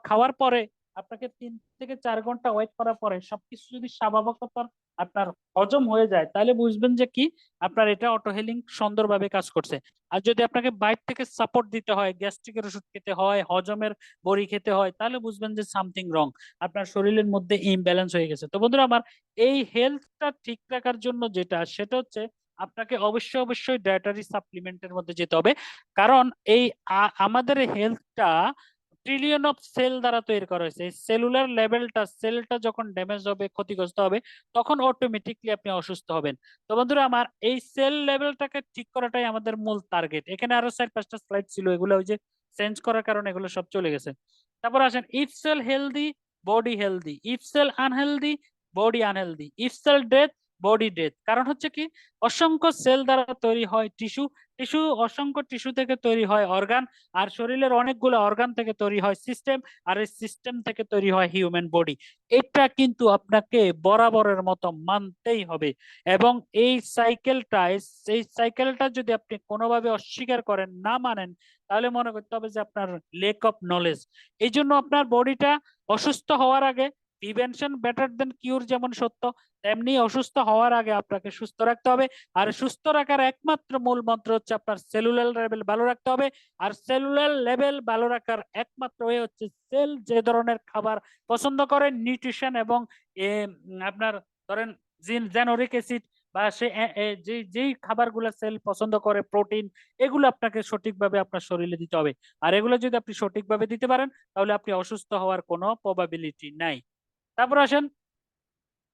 খাওয়ার পরে আপনাকে 3 থেকে 4 ঘন্টা ওয়েট করার পরে সবকিছু যদি স্বাভাবিকতার আপনার হজম হয়ে যায়, তাহলে বুঝবেন যে কি আপনার এটা অটো হিলিং সুন্দরভাবে কাজ করছে। আর যদি আপনাকে বাইরে থেকে সাপোর্ট দিতে হয়, গ্যাস্ট্রিকের ওষুধ খেতে হয়, হজমের বড়ি খেতে হয়, তাহলে বুঝবেন যে সামথিং রং, আপনার শরীরের মধ্যে ইমব্যালেন্স হয়ে গেছে। তো বন্ধুরা আমার, এই হেলথটা ঠিক রাখার জন্য যেটা, সেটা হচ্ছে আপনাকে অবশ্যই অবশ্যই ডায়েটারি সাপ্লিমেন্টের মধ্যে যেতে হবে। কারণ এই আমাদের হেলথটা ট্রিলিয়ন অফ সেল দ্বারা তৈরি করা হয়েছে। এই সেলুলার লেভেলটা, সেলটা যখন ড্যামেজ হবে, ক্ষতিগ্রস্ত হবে, তখন অটোমেটিকলি আপনি অসুস্থ হবেন। তো বন্ধুরা আমার, এই সেল লেভেলটাকে ঠিক করাটাই আমাদের মূল টার্গেট। এখানে আরো 4-5টা স্লাইড ছিল, এগুলো ওই যে চেঞ্জ করার কারণে এগুলো সব চলে গেছে। তারপর আসেন, if cell healthy body healthy, if cell unhealthy body unhealthy, if cell death body death. কারণ হচ্ছে কি, অসংখ্য সেল দ্বারা তৈরি হয় টিস্যু, টিস্যু অসংখ্য টিস্যু থেকে তৈরি হয় অর্গান, আর শরীরের অনেকগুলো অর্গান থেকে তৈরি হয় সিস্টেম, আর এই সিস্টেম থেকে তৈরি হয় হিউম্যান বডি। এটা কিন্তু আপনাকে বরাবরের মতো মানতেই হবে। এবং এই সাইকেলটা যদি আপনি কোনোভাবে অস্বীকার করেন, না মানেন, তাহলে মনে করতে হবে যে আপনার লেক অফ নলেজ। এই জন্য আপনার বডিটা অসুস্থ হওয়ার আগে প্রিভেনশন বেটার দেন কিউর যেমন সত্য, তেমনি অসুস্থ হওয়ার আগে আপনাকে সুস্থ রাখতে হবে। আর সুস্থ রাখার একমাত্র মূল মন্ত্র হচ্ছে আপনার সেলুলার লেভেল ভালো রাখতে হবে। আর সেলুলার লেভেল ভালো রাখার একমাত্র ওয়ে হচ্ছে সেল যে ধরনের খাবার পছন্দ করে, নিউট্রিশন এবং আপনার ধরেন জেনোরিক অ্যাসিড বা সে যেই খাবারগুলো সেল পছন্দ করে, প্রোটিন, এগুলো আপনাকে সঠিকভাবে আপনার শরীরে দিতে হবে। আর এগুলো যদি আপনি সঠিকভাবে দিতে পারেন তাহলে আপনি অসুস্থ হওয়ার কোনো প্রবাবিলিটি নাই। তারপর আসেন,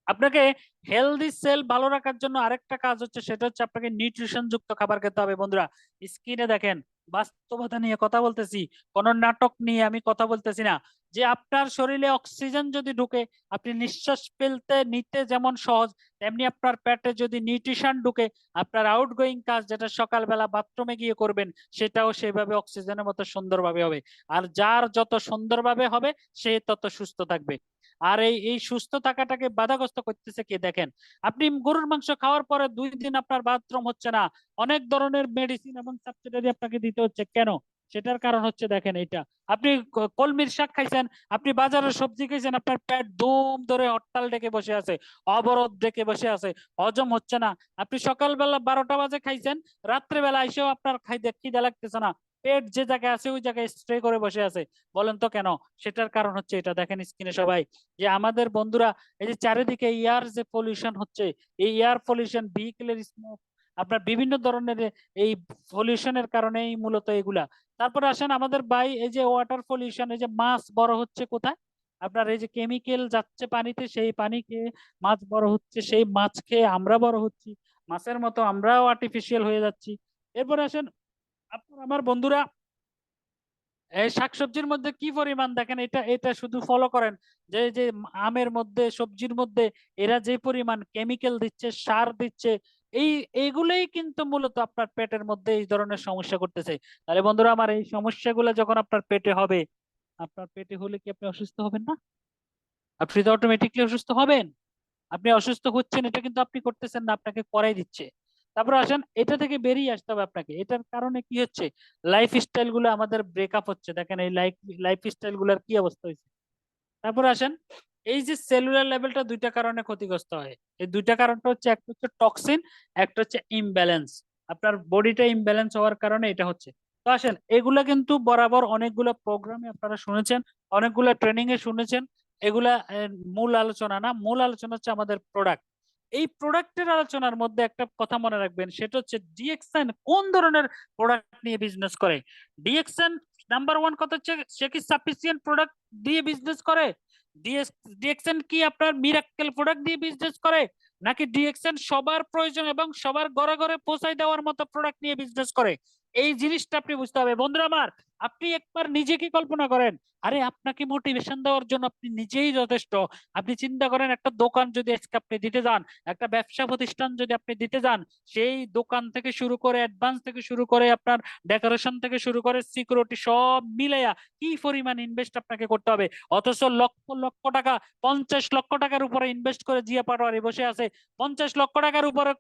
আপনাকে হেলদি সেল ভালো রাখার জন্য আরেকটা কাজ হচ্ছে, সেটা হচ্ছে আপনাকে নিউট্রিশন যুক্ত খাবার খেতে হবে। বন্ধুরা স্ক্রিনে দেখেন, বাস্তবতা নিয়ে কথা বলতেছি, কোন নাটক নিয়ে আমি কথা বলতেছি না। যে আপনার শরীরে অক্সিজেন যদি ঢুকে, আপনি নিঃশ্বাস ফেলতে নিতে যেমন সহজ, তেমনি আপনার পেটে যদি নিউট্রিশন ঢুকে, আপনার আউটগোয়িং কাজ যেটা সকালবেলা বাথরুমে গিয়ে করবেন, সেটাও সেভাবে অক্সিজেনের মতো সুন্দরভাবে হবে। আর যার যত সুন্দরভাবে হবে সে তত সুস্থ থাকবে। আর এই এই সুস্থ থাকাটাকে বাধাগ্রস্ত করতেছে কে দেখেন, আপনি গরুর মাংস খাওয়ার পরে 2 দিন আপনার বাথরুম হচ্ছে না, অনেক ধরনের মেডিসিন এবং সাবসিডারি আপনাকে দিতে হচ্ছে কেন? সেটার কারণ হচ্ছে দেখেন এইটা, আপনি কলমির শাক খাইছেন, আপনি বাজারের সবজি খাইছেন, আপনার পেট ধুম ধরে হরতাল ডেকে বসে আছে, অবরোধ ডেকে বসে আছে, হজম হচ্ছে না। আপনি সকালবেলা 12টা বাজে খাইছেন, রাত্রেবেলা এসেও আপনার খাইতে খিদে লাগতেছে না, পেট যে জায়গায় আছে ওই জায়গায় স্ট্রে করে বসে আছে। বলেন তো কেন? সেটার কারণ হচ্ছে এটা, দেখেন স্ক্রিনে সবাই, যে আমাদের বন্ধুরা এই যে চারিদিকে এয়ার যে পলিউশন হচ্ছে, এই এয়ার পলিউশন, ভেহিকেলের স্মোক, আপনার বিভিন্ন ধরনের এই পলিউশনের কারণেই মূলত এগুলা। তারপরে আসেন আমাদের ভাই, এই যে ওয়াটার পলিউশন, এই যে মাছ বড় হচ্ছে কোথায়? আপনার এই যে কেমিক্যাল যাচ্ছে পানিতে, সেই পানি খেয়ে মাছ বড় হচ্ছে, সেই মাছ খেয়ে আমরা বড় হচ্ছি, মাছের মতো আমরাও আর্টিফিশিয়াল হয়ে যাচ্ছি। এরপরে আসেন আপনার আমার বন্ধুরা, এই শাকসবজির মধ্যে কি পরিমাণ দেখেন, এটা এটা শুধু ফলো করেন, যে যে আমের মধ্যে, সবজির মধ্যে এরা যে পরিমাণ কেমিক্যাল দিচ্ছে, সার দিচ্ছে, এই এইগুলোই কিন্তু মূলত আপনার পেটের মধ্যে এই ধরনের সমস্যা করতেছে। তাহলে বন্ধুরা আমার, এই সমস্যাগুলো যখন আপনার পেটে হবে, আপনার পেটে হলে কি আপনি অসুস্থ হবেন না? আপনি তো অটোমেটিকলি অসুস্থ হবেন। আপনি অসুস্থ হচ্ছেন, এটা কিন্তু আপনি করতেছেন না, আপনাকে করাই দিচ্ছে। তারপর আসেন, এটা থেকে বেরিয়ে আসতে হবে আপনাকে। এটার কারণে কি হচ্ছে, লাইফ স্টাইল গুলো আমাদের ব্রেকআপ হচ্ছে, দেখেন এই লাইফ স্টাইল গুলোর কি অবস্থা হয়েছে। তারপর আসেন, এই যে সেলুলার লেভেলটা দুইটা কারণে ক্ষতিগ্রস্ত হয়। এই দুইটা কারণটা হচ্ছে, একটা হচ্ছে টক্সিন, একটা হচ্ছে ইমব্যালেন্স। আপনার বডিটা ইমব্যালেন্স হওয়ার কারণে এটা হচ্ছে। তো আসেন, এগুলা কিন্তু বরাবর অনেকগুলো প্রোগ্রামে আপনারা শুনেছেন, অনেকগুলো ট্রেনিং এ শুনেছেন। এগুলা মূল আলোচনা না, মূল আলোচনা হচ্ছে আমাদের প্রোডাক্ট। এই প্রোডাক্টের আলোচনার মধ্যে একটা কথা মনে রাখবেন, সেটা হচ্ছে ডিএক্সএন কোন ধরনের প্রোডাক্ট নিয়ে বিজনেস করে। ডিএক্সএন নাম্বার ওয়ান কথা হচ্ছে, সে কি সাফিসিয়েন্ট প্রোডাক্ট দিয়ে বিজনেস করে? ডিএক্সএন কি আপনার মিরাক্কেল প্রোডাক্ট দিয়ে বিজনেস করে, নাকি ডিএক্সএন সবার প্রয়োজন এবং সবার ঘরে ঘরে পৌঁছায় দেওয়ার মতো প্রোডাক্ট নিয়ে বিজনেস করে? এই জিনিসটা আপনি বুঝতে হবে বন্ধুরা আমার। আপনি একবার নিজেকে কল্পনা করেন, আরে আপনাকে মোটিভেশন দেওয়ার জন্য আপনি নিজেই যথেষ্ট। আপনি চিন্তা করেন, একটা দোকান যদি আজকে আপনি দিতে যান, একটা ব্যবসা প্রতিষ্ঠান যদি আপনি দিতে যান, সেই দোকান থেকে শুরু করে অ্যাডভান্স থেকে শুরু করে আপনার ডেকোরেশন থেকে শুরু করে সিকিউরিটি সব মিলাইয়া কি পরিমাণ ইনভেস্ট আপনাকে করতে হবে। অথচ লক্ষ লক্ষ টাকা, 50 লক্ষ টাকার উপরে ইনভেস্ট করে জিয়া পাটোয়ারি বসে আছে, 50 লক্ষ টাকার উপরে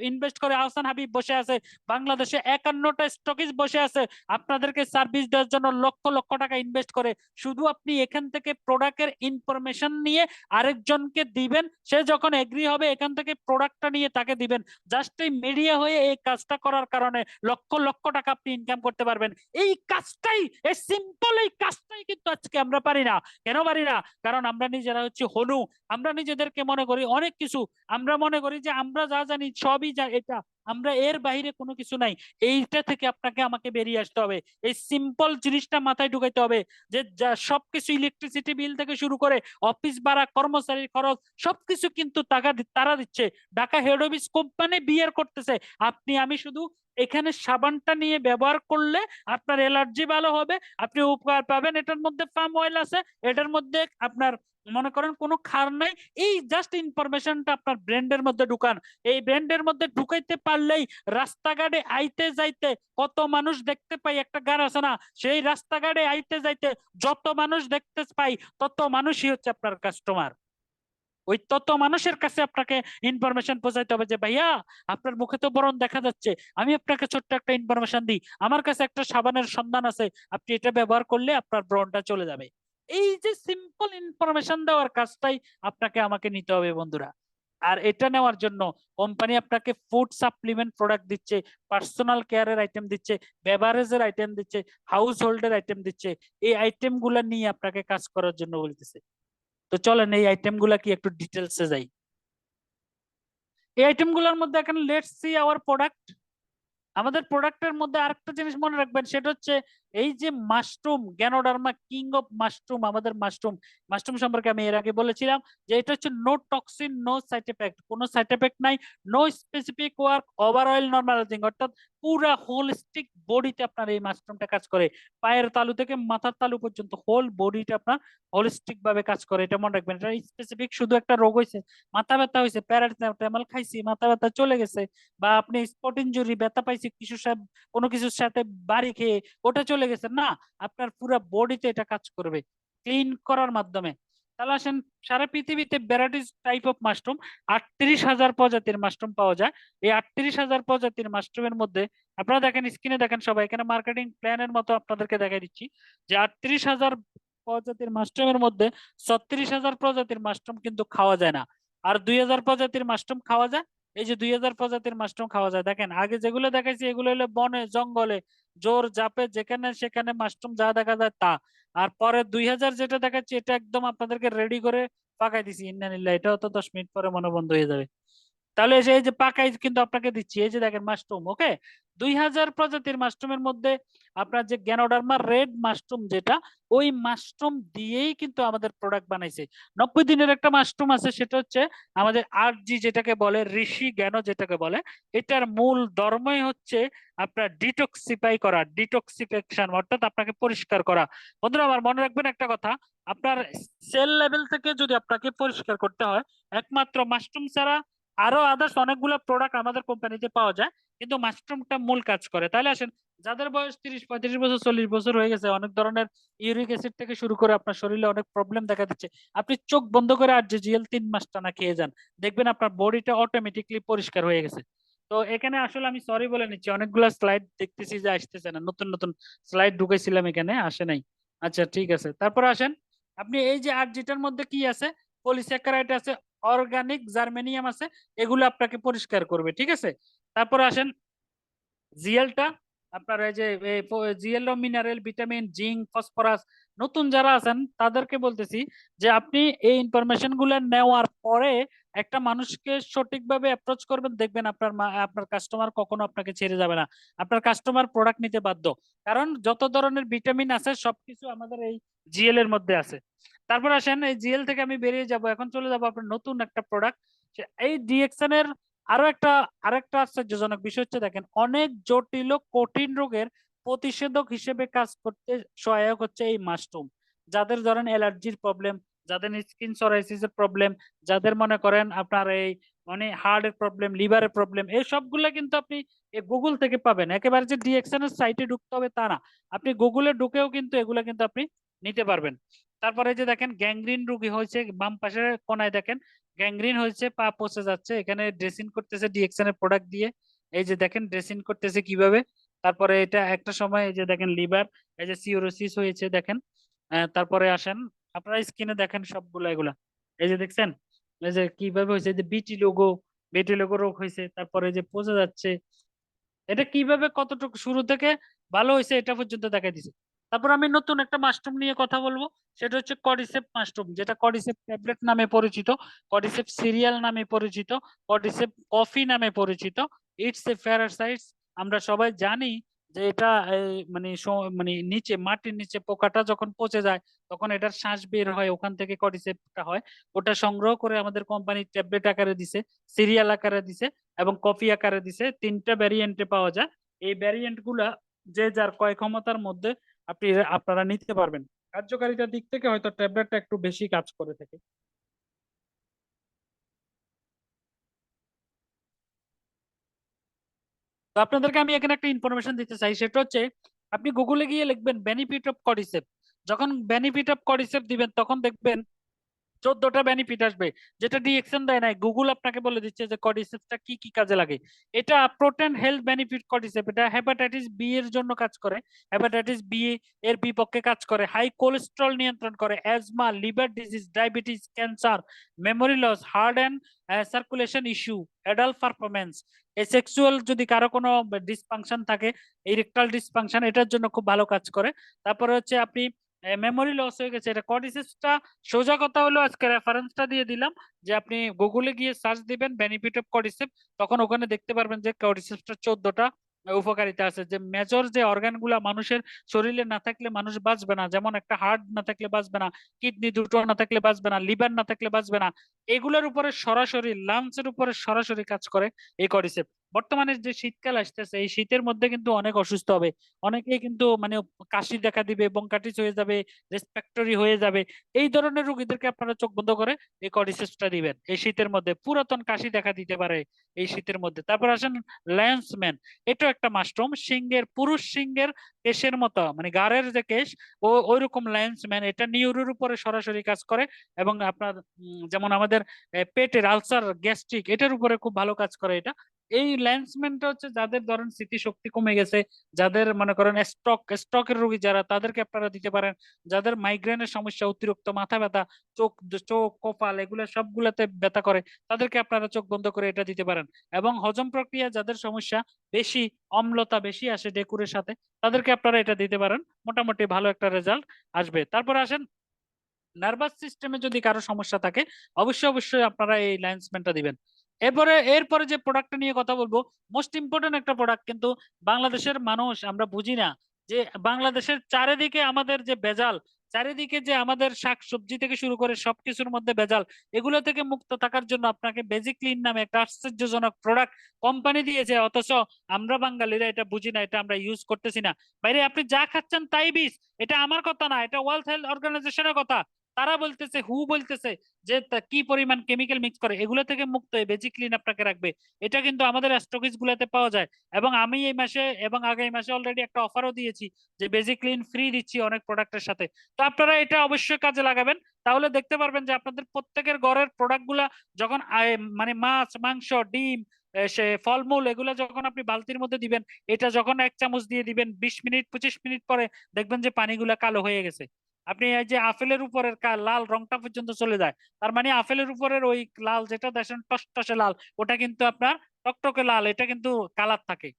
ইনভেস্ট করে আহসান হাবিব বসে আছে, বাংলাদেশে 51টা স্টকিজ বসে আছে আপনাদেরকে সার্ভিস দেওয়ার জন্য লক্ষ লক্ষ টাকা ইনভেস্ট করে। শুধু আপনি এখান থেকে প্রোডাক্টের ইনফরমেশন নিয়ে আরেকজনকে দিবেন, সে যখন এগ্রি হবে এখান থেকে প্রোডাক্টটা নিয়ে তাকে দিবেন। জাস্ট এই মিডিয়া হয়ে এই কাজটা করার কারণে লক্ষ লক্ষ টাকা আপনি ইনকাম করতে পারবেন। এই কাজটাই, এই সিম্পল এই কাজটাই কিন্তু আজকে আমরা পারি না। কেন পারি না? কারণ আমরা নিজেরা হচ্ছে হনু। আমরা নিজেদেরকে মনে করি অনেক কিছু, আমরা মনে করি যে আমরা যা জানি সবই এটা, আমরা এর বাইরে কোনো কিছু নাই। এইটা থেকে আপনাকে আমাকে বেরিয়ে আসতে হবে। এই সিম্পল জিনিসটা মাথায় ঢুকাইতে হবে, যে সবকিছু, ইলেকট্রিসিটি বিল থেকে শুরু করে অফিস ভাড়া, কর্মচারীর খরচ, সবকিছু কিন্তু টাকা তারা দিচ্ছে। ঢাকা হেড অফিস কোম্পানি বিয়ার করতেছে। আপনি আমি শুধু এখানে সাবানটা নিয়ে ব্যবহার করলে আপনার অ্যালার্জি ভালো হবে, আপনি উপকার পাবেন। এটার মধ্যে পাম অয়েল আছে, এটার মধ্যে আপনার মনে করেন কোনো ক্ষার নাই। এই জাস্ট ইনফরমেশনটা আপনার ব্র্যান্ডের মধ্যে ঢুকান। এই ব্র্যান্ডের মধ্যে ঢুকাইতে পারলেই রাস্তাঘাটে আইতে যাইতে কত মানুষ দেখতে পাই, একটা গান আছে না, সেই রাস্তাঘাটে আইতে যাইতে যত মানুষ দেখতে পাই তত মানুষই হচ্ছে আপনার কাস্টমার। ওই তত মানুষের কাছে আপনাকে ইনফরমেশন পৌঁছাইতে হবে, যে ভাইয়া আপনার মুখে তো ব্রণ দেখা যাচ্ছে, আমি আপনাকে ছোট্ট একটা ইনফরমেশন দিই, আমার কাছে একটা সাবানের সন্ধান আছে, আপনি এটা ব্যবহার করলে আপনার ব্রণটা চলে যাবে। এই যে সিম্পল ইনফরমেশন দেওয়ার কাজটাই আপনাকে আমাকে নিতে হবে বন্ধুরা। আর এটা নেওয়ার জন্য কোম্পানি আপনাকে ফুড সাপ্লিমেন্ট প্রোডাক্ট দিচ্ছে, পার্সোনাল কেয়ারের আইটেম দিচ্ছে, বেভারেজের আইটেম দিচ্ছে, হাউস হোল্ডের আইটেম দিচ্ছে। এই আইটেম গুলা নিয়ে আপনাকে কাজ করার জন্য বলতেছে। তো চলেন এই আইটেম গুলা কি একটু ডিটেলসে যাই। এই আইটেম গুলোর মধ্যে এখন লেটস সি আওয়ার প্রোডাক্ট। আমাদের প্রোডাক্টের মধ্যে আরেকটা জিনিস মনে রাখবেন, সেটা হচ্ছে এই যে mushroom, ganoderma king of mushroom, আমাদের মাশরুম মাশরুম সম্পর্কে আমি এর আগে বলেছিলাম যে এটা হচ্ছে no toxin, no side effect, কোনো সাইড এফেক্ট নাই, no specific work, over oil normalising, অর্থাৎ পুরা হোলিস্টিক বডিতে আপনার এই মাশরুমটা কাজ করে। পায়ের তালু থেকে মাথার তালু পর্যন্ত হোল বডিটা আপনার হোলিস্টিক ভাবে কাজ করে, এটা মনে রাখবেন। এটা স্পেসিফিক শুধু একটা রোগ হয়েছে, মাথা ব্যথা হয়েছে, প্যারাসিটামল খাইছি, মাথা ব্যথা চলে গেছে, বা আপনি স্পট ইনজুরি, ব্যথা পাইছি কিছু কোনো কিছুর সাথে বাড়ি খেয়ে, ওটা চলে গেছে না, আপনার পুরো বডিতে এটা কাজ করবে ক্লিন করার মাধ্যমে। তাহলে আসেন, সারা পৃথিবীতে ভ্যারাইটিস টাইপ অফ মাশরুম 38,000 প্রজাতির মাশরুম পাওয়া যায়। এই 38,000 প্রজাতির মাশরুমের মধ্যে আপনারা দেখেন, স্ক্রিনে দেখেন সবাই, এখানে মার্কেটিং প্ল্যানের মতো আপনাদেরকে দেখাই দিচ্ছি যে 38,000 প্রজাতির মাশরুমের মধ্যে 36,000 প্রজাতির মাশরুম কিন্তু খাওয়া যায় না, আর 2,000 প্রজাতির মাশরুম খাওয়া যায়। এই যে 2,000 প্রজাতির মাশরুম খাওয়া যায়, দেখেন আগে যেগুলো দেখাইছি এগুলো হলো বনে জঙ্গলে জোর জাপে যেখানে সেখানে মাশরুম যা দেখা যায় তা। আর পরে 2,000 যেটা দেখাচ্ছি এটা একদম আপনাদেরকে রেডি করে পাকাই দিছি, ইন্নালিল্লাহ, এটাও তো 10 মিনিট পরে মনে বন্ধ হয়ে যাবে। তাহলে এই যে পাকাই কিন্তু আপনাকে দিচ্ছি, এই যে দেখেন মাশরুম, ওকে। 2,000 প্রজাতির মাশরুমের মধ্যে আপনার যে গ্যানোডার্মা রেড মাশরুম, যেটা ওই মাশরুম দিয়েই কিন্তু আমাদের প্রোডাক্ট বানাইছে। 90 দিনের একটা মাশরুম আছে, সেটা হচ্ছে আমাদের RG, যেটাকে বলে ঋষি জ্ঞান, যেটাকে বলে, এটার মূল ধর্মই হচ্ছে আপনার ডিটক্সিফাই করা, ডিটক্সিফিকেশন, অর্থাৎ আপনাকে পরিষ্কার করা। বন্ধুরা আমার মনে রাখবেন একটা কথা, আপনার সেল লেভেল থেকে যদি আপনাকে পরিষ্কার করতে হয়, একমাত্র মাশরুম ছাড়া আরো আদার্স অনেকগুলো প্রোডাক্ট আমাদের কোম্পানিতে পাওয়া যায়, কিন্তু মাশরুমটা মূল কাজ করে। তাহলে আসেন, যাদের বয়স 30, 35 বছর, 40 বছর হয়ে গেছে, অনেক ধরনের ইউরিক অ্যাসিড থেকে শুরু করে আপনার শরীরে অনেক প্রবলেম দেখা দিচ্ছে, আপনি চোখ বন্ধ করে RGGL 3 মাস টানা খেয়ে যান, দেখবেন আপনার বডিটা অটোমেটিকলি পরিষ্কার হয়ে গেছে। তো এখানে আসলে আমি সরি বলে নিচ্ছি, অনেকগুলো স্লাইড দেখতেছি যে আসতেছে না, নতুন নতুন স্লাইড ঢুকেছিলাম, এখানে আসে নাই। আচ্ছা ঠিক আছে, তারপর আসেন, আপনি এই যে RGটার মধ্যে কি আছে, পলিস্যাকারাইড আছে, অর্গানিক জার্মেনিয়াম আছে, এগুলো আপনাকে পরিষ্কার করবে, ঠিক আছে। তারপর আসেন জিএলটা, আপনার এই যে GL mineral, vitamin, zinc, phosphorus. নতুন যারা আছেন তাদেরকে বলতেছি যে আপনি এই ইনফরমেশন গুলো নেওয়ার পরে একটা মানুষকে সঠিকভাবে অ্যাপ্রোচ করবেন, দেখবেন আপনার কাস্টমার কখনো আপনাকে ছেড়ে যাবে না, আপনার কাস্টমার প্রোডাক্ট নিতে বাধ্য। কারণ যত ধরনের ভিটামিন আছে সবকিছু আমাদের এই জিএল এর মধ্যে আছে। তারপর আসেন, এই জিএল থেকে আমি বেরিয়ে যাব, এখন চলে যাব আপনার নতুন একটা প্রোডাক্ট, এই ডিএক্সএন এর। আরেকটা আশ্চর্যজনক বিষয় হচ্ছে, দেখেন অনেক জটিল ও কঠিন রোগের প্রতিষেধক হিসেবে কাজ করতে সহায়ক হচ্ছে এই মাশরুম। যাদের ধরেন অ্যালার্জির প্রবলেম, যাদের স্কিন সরাইসিস এর প্রবলেম, যাদের মনে করেন আপনার এই মানে হার্টের প্রবলেম, লিভারের প্রবলেম, এই সবগুলা কিন্তু আপনি গুগল থেকে পাবেন। একেবারে যে ডিএক্সএন এর সাইটে ঢুকতে হবে তা না, আপনি গুগলে ঢুকেও কিন্তু এগুলা কিন্তু আপনি নিতে পারবেন। তারপরে যে দেখেন গ্যাংগ্রিন রোগী হয়েছে, বাম পাশের কোনায় দেখেন গ্যাংগ্রিন হয়েছে, পা পচে যাচ্ছে, এখানে ড্রেসিং করতেছে ডিএক্সএন এর প্রোডাক্ট দিয়ে। এই যে দেখেন ড্রেসিং করতেছে কিভাবে। তারপরে এটা একটা সময় এই যে দেখেন লিভার, এই যে সিরোসিস হয়েছে দেখেন। তারপরে আসেন, আপনারা স্ক্রিনে দেখেন সবগুলা এগুলা, এই যে দেখছেন এই যে কিভাবে হয়েছে, যে বিটি লোগো রোগ হয়েছে, তারপরে যে পচে যাচ্ছে, এটা কিভাবে কতটুকু শুরু থেকে ভালো হয়েছে এটা পর্যন্ত দেখাই দিছে। তারপর আমি নতুন একটা মাশরুম নিয়ে কথা বলবো, সেটা হচ্ছে কডিসেপ মাশরুম, যেটা কডিসেপ ট্যাবলেট নামে পরিচিত, কডিসেপ সিরিয়াল নামে পরিচিত, কডিসেপ কফি নামে পরিচিত। It's a parasites. আমরা সবাই জানি যে এটা মানে মানে নিচে মাটির নিচে পোকাটা যখন পচে যায় তখন এটার শ্বাস বের হয়, ওখান থেকে কডিসেপটা হয়। ওটা সংগ্রহ করে আমাদের কোম্পানি ট্যাবলেট আকারে দিছে, সিরিয়াল আকারে দিছে, এবং কফি আকারে দিছে। 3টা ভ্যারিয়েন্টে পাওয়া যায়। এই ভ্যারিয়েন্ট গুলা যে যার ক্রয় ক্ষমতার মধ্যে আপনারা নিতে পারবেন। কার্যকারিতার দিক থেকে হয়তো ট্যাবলেটটা একটু বেশি কাজ করে থাকে। তো আপনাদেরকে আমি এখানে একটা ইনফরমেশন দিতে চাই, সেটা হচ্ছে আপনি গুগলে গিয়ে লিখবেন বেনিফিট অফ কডিসেপ। যখন বেনিফিট অফ কডিসেপ দিবেন তখন দেখবেন 14টা বেনিফিট আসবে, যেটা ডিএক্সএন দেয় নাই। গুগল আপনাকে বলে দিচ্ছে যে কর্ডিসেপসটা কি কি কাজে লাগে। এটা প্রোটিন হেলথ বেনিফিট কর্ডিসেপ, এটা হেপাটাইটিস বি এর জন্য কাজ করে, হেপাটাইটিস বি এর বিপক্ষে কাজ করে, হাই কোলেস্টেরল নিয়ন্ত্রণ করে, asthma, liver disease, diabetes, cancer, memory loss, heart and circulation issue, adult performance, এই সেক্সুয়াল যদি কারো কোনো ডিসফাংশন থাকে, ইরেকটাল ডিসফাংশন, এটার জন্য খুব ভালো কাজ করে। তারপরে হচ্ছে আপনি মেমোরি লস হয়ে গেছে, এটা কর্ডিসেপসটা, সোজা কথা হলো আজকে রেফারেন্সটা দিয়ে দিলাম, যে আপনি গুগলে গিয়ে সার্চ দিবেন বেনিফিট অফ কর্ডিসেপ, তখন ওখানে দেখতে পারবেন যে কর্ডিসেপসটা 14টা উপকারিতা আছে। যে মেজর যে অর্গান গুলা মানুষের শরীরে না থাকলে মানুষ বাঁচবে না, যেমন একটা হার্ট না থাকলে বাঁচবে না, কিডনি দুটো না থাকলে বাঁচবে না, লিভার না থাকলে বাঁচবে না, এগুলোর উপরে সরাসরি, লাংস এর উপরে সরাসরি কাজ করে এই কর্ডিসেপ। বর্তমানে যে শীতকাল আসতেছে, এই শীতের মধ্যে কিন্তু অনেক অসুস্থ হবে, অনেকেই কিন্তু মানে কাশি দেখা দিবে, বঙ্কাটিস হয়ে যাবে, রেসপিরেটরি হয়ে যাবে। এই ধরনের রোগীদেরকে আপনারা চোখ বন্ধ করে এই কর্ডিসেপসটা দিবেন এই শীতের মধ্যে, পুরাতন কাশি দেখা দিতে পারে এই শীতের মধ্যে। তারপর আসেন ল্যান্সম্যান, এটা একটা মাশরুম, সিংহের, পুরুষ সিংহের কেশের মতো, মানে গাড়ের যে কেশ, ওইরকম ল্যান্সম্যান, এটা নিউরোর উপরে সরাসরি কাজ করে, এবং আপনার যেমন আমাদের পেটের আলসার, গ্যাস্ট্রিক, এটার উপরে খুব ভালো কাজ করে এটা। এই ল্যান্সম্যানটা হচ্ছে যাদের ধরেন স্মৃতিশক্তি কমে গেছে, যাদের মনে করেন স্ট্রোকের রোগী যারা, তাদেরকে আপনারা দিতে পারেন। যাদের মাইগ্রেনের সমস্যা, অতিরিক্ত মাথা ব্যথা, চোখ চোখ কপাল এগুলো সবগুলাতে ব্যথা করে, তাদেরকে আপনারা চোখ বন্ধ করে এটা দিতে পারেন। এবং হজম প্রক্রিয়া যাদের সমস্যা বেশি, অম্লতা বেশি আসে ডেকুরের সাথে, তাদেরকে আপনারা এটা দিতে পারেন, মোটামুটি ভালো একটা রেজাল্ট আসবে। তারপর আসেন নার্ভাস সিস্টেমে যদি কারো সমস্যা থাকে, অবশ্যই অবশ্যই আপনারা এই ল্যান্সম্যানটা দিবেন। এরপরে যে প্রোডাক্টটা নিয়ে কথা বলবো, মোস্ট ইম্পর্টেন্ট একটা প্রোডাক্ট, কিন্তু বাংলাদেশের মানুষ আমরা বুঝি না যে বাংলাদেশের চারিদিকে আমাদের যে ভেজাল, চারিদিকে যে আমাদের শাকসবজি থেকে শুরু করে সবকিছুর মধ্যে ভেজাল, এগুলো থেকে মুক্ত থাকার জন্য আপনাকে বেজিক ক্লিন নামে একটা আশ্চর্যজনক প্রোডাক্ট কোম্পানি দিয়েছে, অথচ আমরা বাঙালিরা এটা বুঝি না, এটা আমরা ইউজ করতেছি না। বাইরে আপনি যা খাচ্ছেন তাই বিষ, এটা আমার কথা না, এটা ওয়ার্ল্ড হেলথ অর্গানাইজেশনের কথা। তারা বলতেছে, হু বলতেছে যে কি পরিমাণ কেমিক্যাল মিক্স করে, এগুলো থেকে মুক্ত হয়ে বেজিক ক্লিন আপনাকে রাখবে। এটা কিন্তু আমাদের স্টকিজ গুলাতে পাওয়া যায়, এবং আমি এই মাসে এবং আগামী মাসে অলরেডি একটা অফারও দিয়েছি যে বেজিক ক্লিন ফ্রি দিচ্ছি অনেক প্রোডাক্টের সাথে। তো আপনারা এটা অবশ্যই কাজে লাগাবেন, তাহলে দেখতে পারবেন যে আপনাদের প্রত্যেকের ঘরের প্রোডাক্ট গুলা যখন মানে মাছ, মাংস, ডিম, সে ফলমূল, এগুলো যখন আপনি বালতির মধ্যে দিবেন, এটা যখন 1 চামচ দিয়ে দিবেন, 20 মিনিট 25 মিনিট পরে দেখবেন যে পানিগুলা কালো হয়ে গেছে। আপনি এই যে আপেলের উপরের লাল রংটা পর্যন্ত চলে যায়, তার মানে আপেলের উপরের ওই লাল যেটা দেখেন টসটসে লাল, ওটা কিন্তু আপনার টকটকে লাল, এটা কিন্তু কালার থাকে,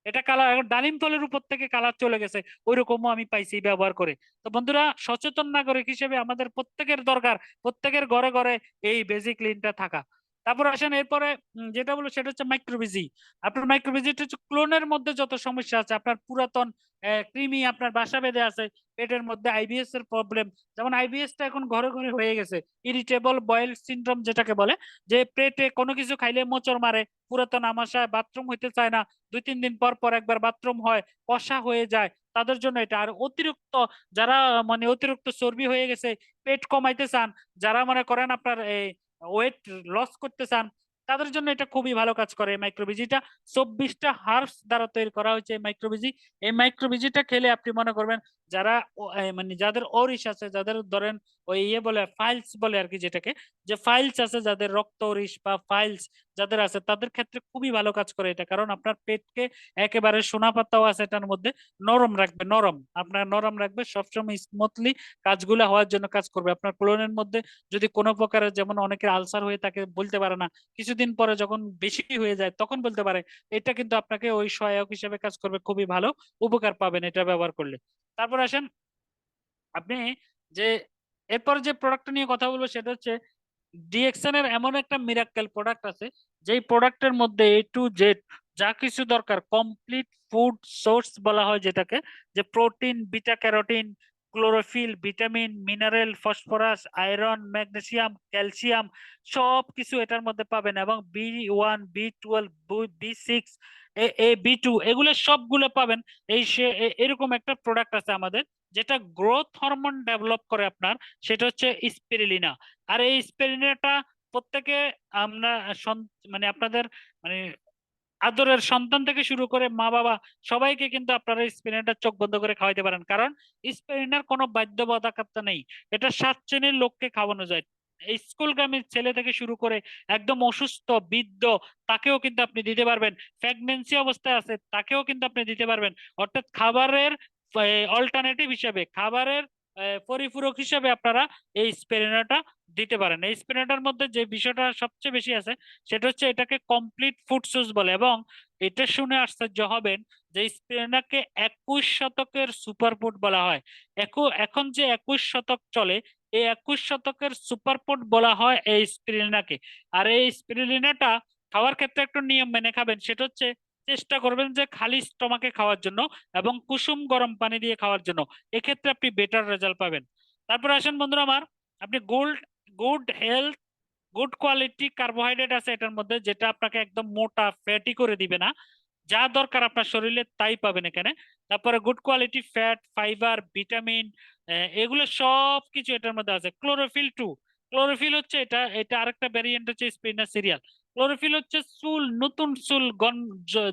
এটা কালার। ডালিম ফলের উপর থেকে কালার চলে গেছে, ওই রকমও আমি পাইছি ব্যবহার করে। তো বন্ধুরা, সচেতন নাগরিক হিসেবে আমাদের প্রত্যেকের দরকার প্রত্যেকের ঘরে ঘরে এই বেজিক ক্লিনটা থাকা। তারপর আসেন এরপরে যেটা বলবো সেটা হচ্ছে মাইক্রোবিজি। আপনার মাইক্রোবিজিটা হচ্ছে ক্লোনের মধ্যে যত সমস্যা আছে, আপনার পুরাতন কৃমি আপনার বাসা বেঁধে আছে পেটের মধ্যে, আইবিএস এর প্রবলেম, যেমন আইবিএস টা এখন ঘরে ঘরে হয়ে গেছে, ইরিটেবল বয়েল সিনড্রোম যেটাকে বলে, যে পেটে কোনো কিছু খাইলে মোচড় মারে, পুরাতন আমাশায় বাথরুম হইতে চায় না, 2-3 দিন পর পর একবার বাথরুম হয়, কষা হয়ে যায়, তাদের জন্য এটা। আর অতিরিক্ত যারা মানে অতিরিক্ত চর্বি হয়ে গেছে, পেট কমাইতে চান, যারা মনে করেন আপনার এই ওয়েট লস করতে চান, তাদের জন্য এটা খুবই ভালো কাজ করে এই মাইক্রোবিজিটা। 24টা হার্বস দ্বারা তৈরি করা হয়েছে এই মাইক্রোবিজি। এই মাইক্রোবিজিটা খেলে আপনি মনে করবেন যারা মানে যাদের অরিশ আছে, যাদের ধরেন ওই বলে ফাইলস বলে আর কি, যেটাকে যে ফাইলস আছে, যাদের রক্ত অরিশ বা ফাইলস যাদের আছে, তাদের ক্ষেত্রে খুবই ভালো কাজ করে এটা, কারণ আপনার পেটকে একেবারে সোনা পাতাও আছে এটার মধ্যে, নরম রাখবে, আপনার নরম রাখবে, সবসময় স্মুথলি কাজগুলো হওয়ার জন্য কাজ করবে। আপনার কোলনের মধ্যে যদি কোনো প্রকারের, যেমন অনেকের আলসার হয়ে থাকে বলতে পারে না, কিছুদিন পরে যখন বেশি হয়ে যায় তখন বলতে পারে, এটা কিন্তু আপনাকে ওই সহায়ক হিসেবে কাজ করবে, খুবই ভালো উপকার পাবেন এটা ব্যবহার করলে। তারপর আসেন আপনি যে এরপর যে প্রোডাক্টটা নিয়ে কথা বলবো সেটা হচ্ছে ডিএক্সএন এর এমন একটা মিরাক্কেল প্রোডাক্ট আছে, যেই প্রোডাক্টের মধ্যে এ টু জেড যা কিছু দরকার, কমপ্লিট ফুড সোর্স বলা হয় যেটাকে, যে protein, beta carotene, chlorophyll, vitamin, mineral, phosphorus, iron, magnesium, calcium, সব কিছু এটার মধ্যে পাবেন, এবং B1, B12, B6, B2, এগুলো সবগুলো পাবেন। এরকম একটা প্রোডাক্ট আছে আমাদের, যেটা গ্রোথ হরমোন ডেভেলপ করে আপনার, সেটা হচ্ছে স্পিরুলিনা। আর এই স্পিরুলিনাটা প্রত্যেকে আমরা মানে আপনাদের মানে আদরের সন্তান থেকে শুরু করে মা বাবা সবাইকে কিন্তু আপনারা স্পিরুলিনাটা চোখ বন্ধ করে খাওয়াইতে পারেন, কারণ স্পিরুলিনার কোনো বাধ্যবাধকতা নেই, এটা 7 শ্রেণীর লোককে খাওয়ানো যায়। স্কুলগামী ছেলে থেকে শুরু করে একদম অসুস্থ বৃদ্ধ তাকেও কিন্তু আপনি দিতে পারবেন, প্রেগনেন্সি অবস্থায় আছে তাকেও কিন্তু আপনি দিতে পারবেন। অর্থাৎ খাবারের অল্টারনেটিভ হিসেবে, খাবারের পরিপূরক হিসেবে আপনারা এই স্পিরুলিনাটা দিতে পারেন। এই স্পিরুলিনাটার মধ্যে যে বিষয়টা সবচেয়ে বেশি আছে সেটা হচ্ছে এটাকে কমপ্লিট ফুড সোর্স বলে, এবং এটা শুনে আশ্চর্য হবেন যে স্পিরুলিনাকে 21 শতকের সুপারফুড বলা হয়। এখন যে 21 শতক চলে, এই 21 শতকের সুপারফুড বলা হয় এই স্পিরুলিনাকে। আর এই স্পিরুলিনাটা খাওয়ার ক্ষেত্রে একটু নিয়ম মেনে খাবেন, সেটা হচ্ছে চেষ্টা করবেন যে খালি স্টমাকে খাওয়ার জন্য এবং কুসুম গরম পানি দিয়ে খাওয়ার জন্য। এক্ষেত্রে আপনি বেটার রেজাল্ট পাবেন। তারপর আসেন বন্ধুরা আমার, আপনি good health, good quality carbohydrate আছে এটার মধ্যে, যেটা আপনাকে একদম মোটা ফ্যাটি করে দিবে না, যা দরকার আপনার শরীরে তাই পাবেন এখানে। তারপরে good quality fat, fibre, vitamin, এগুলো সব কিছু এটার মধ্যে আছে। ক্লোরোফিল 2, ক্লোরোফিল হচ্ছে এটা এটা আরেকটা ভ্যারিয়েন্ট হচ্ছে স্পিনাচ সিরিয়াল। ক্লোরোফিল হচ্ছে নতুন চুল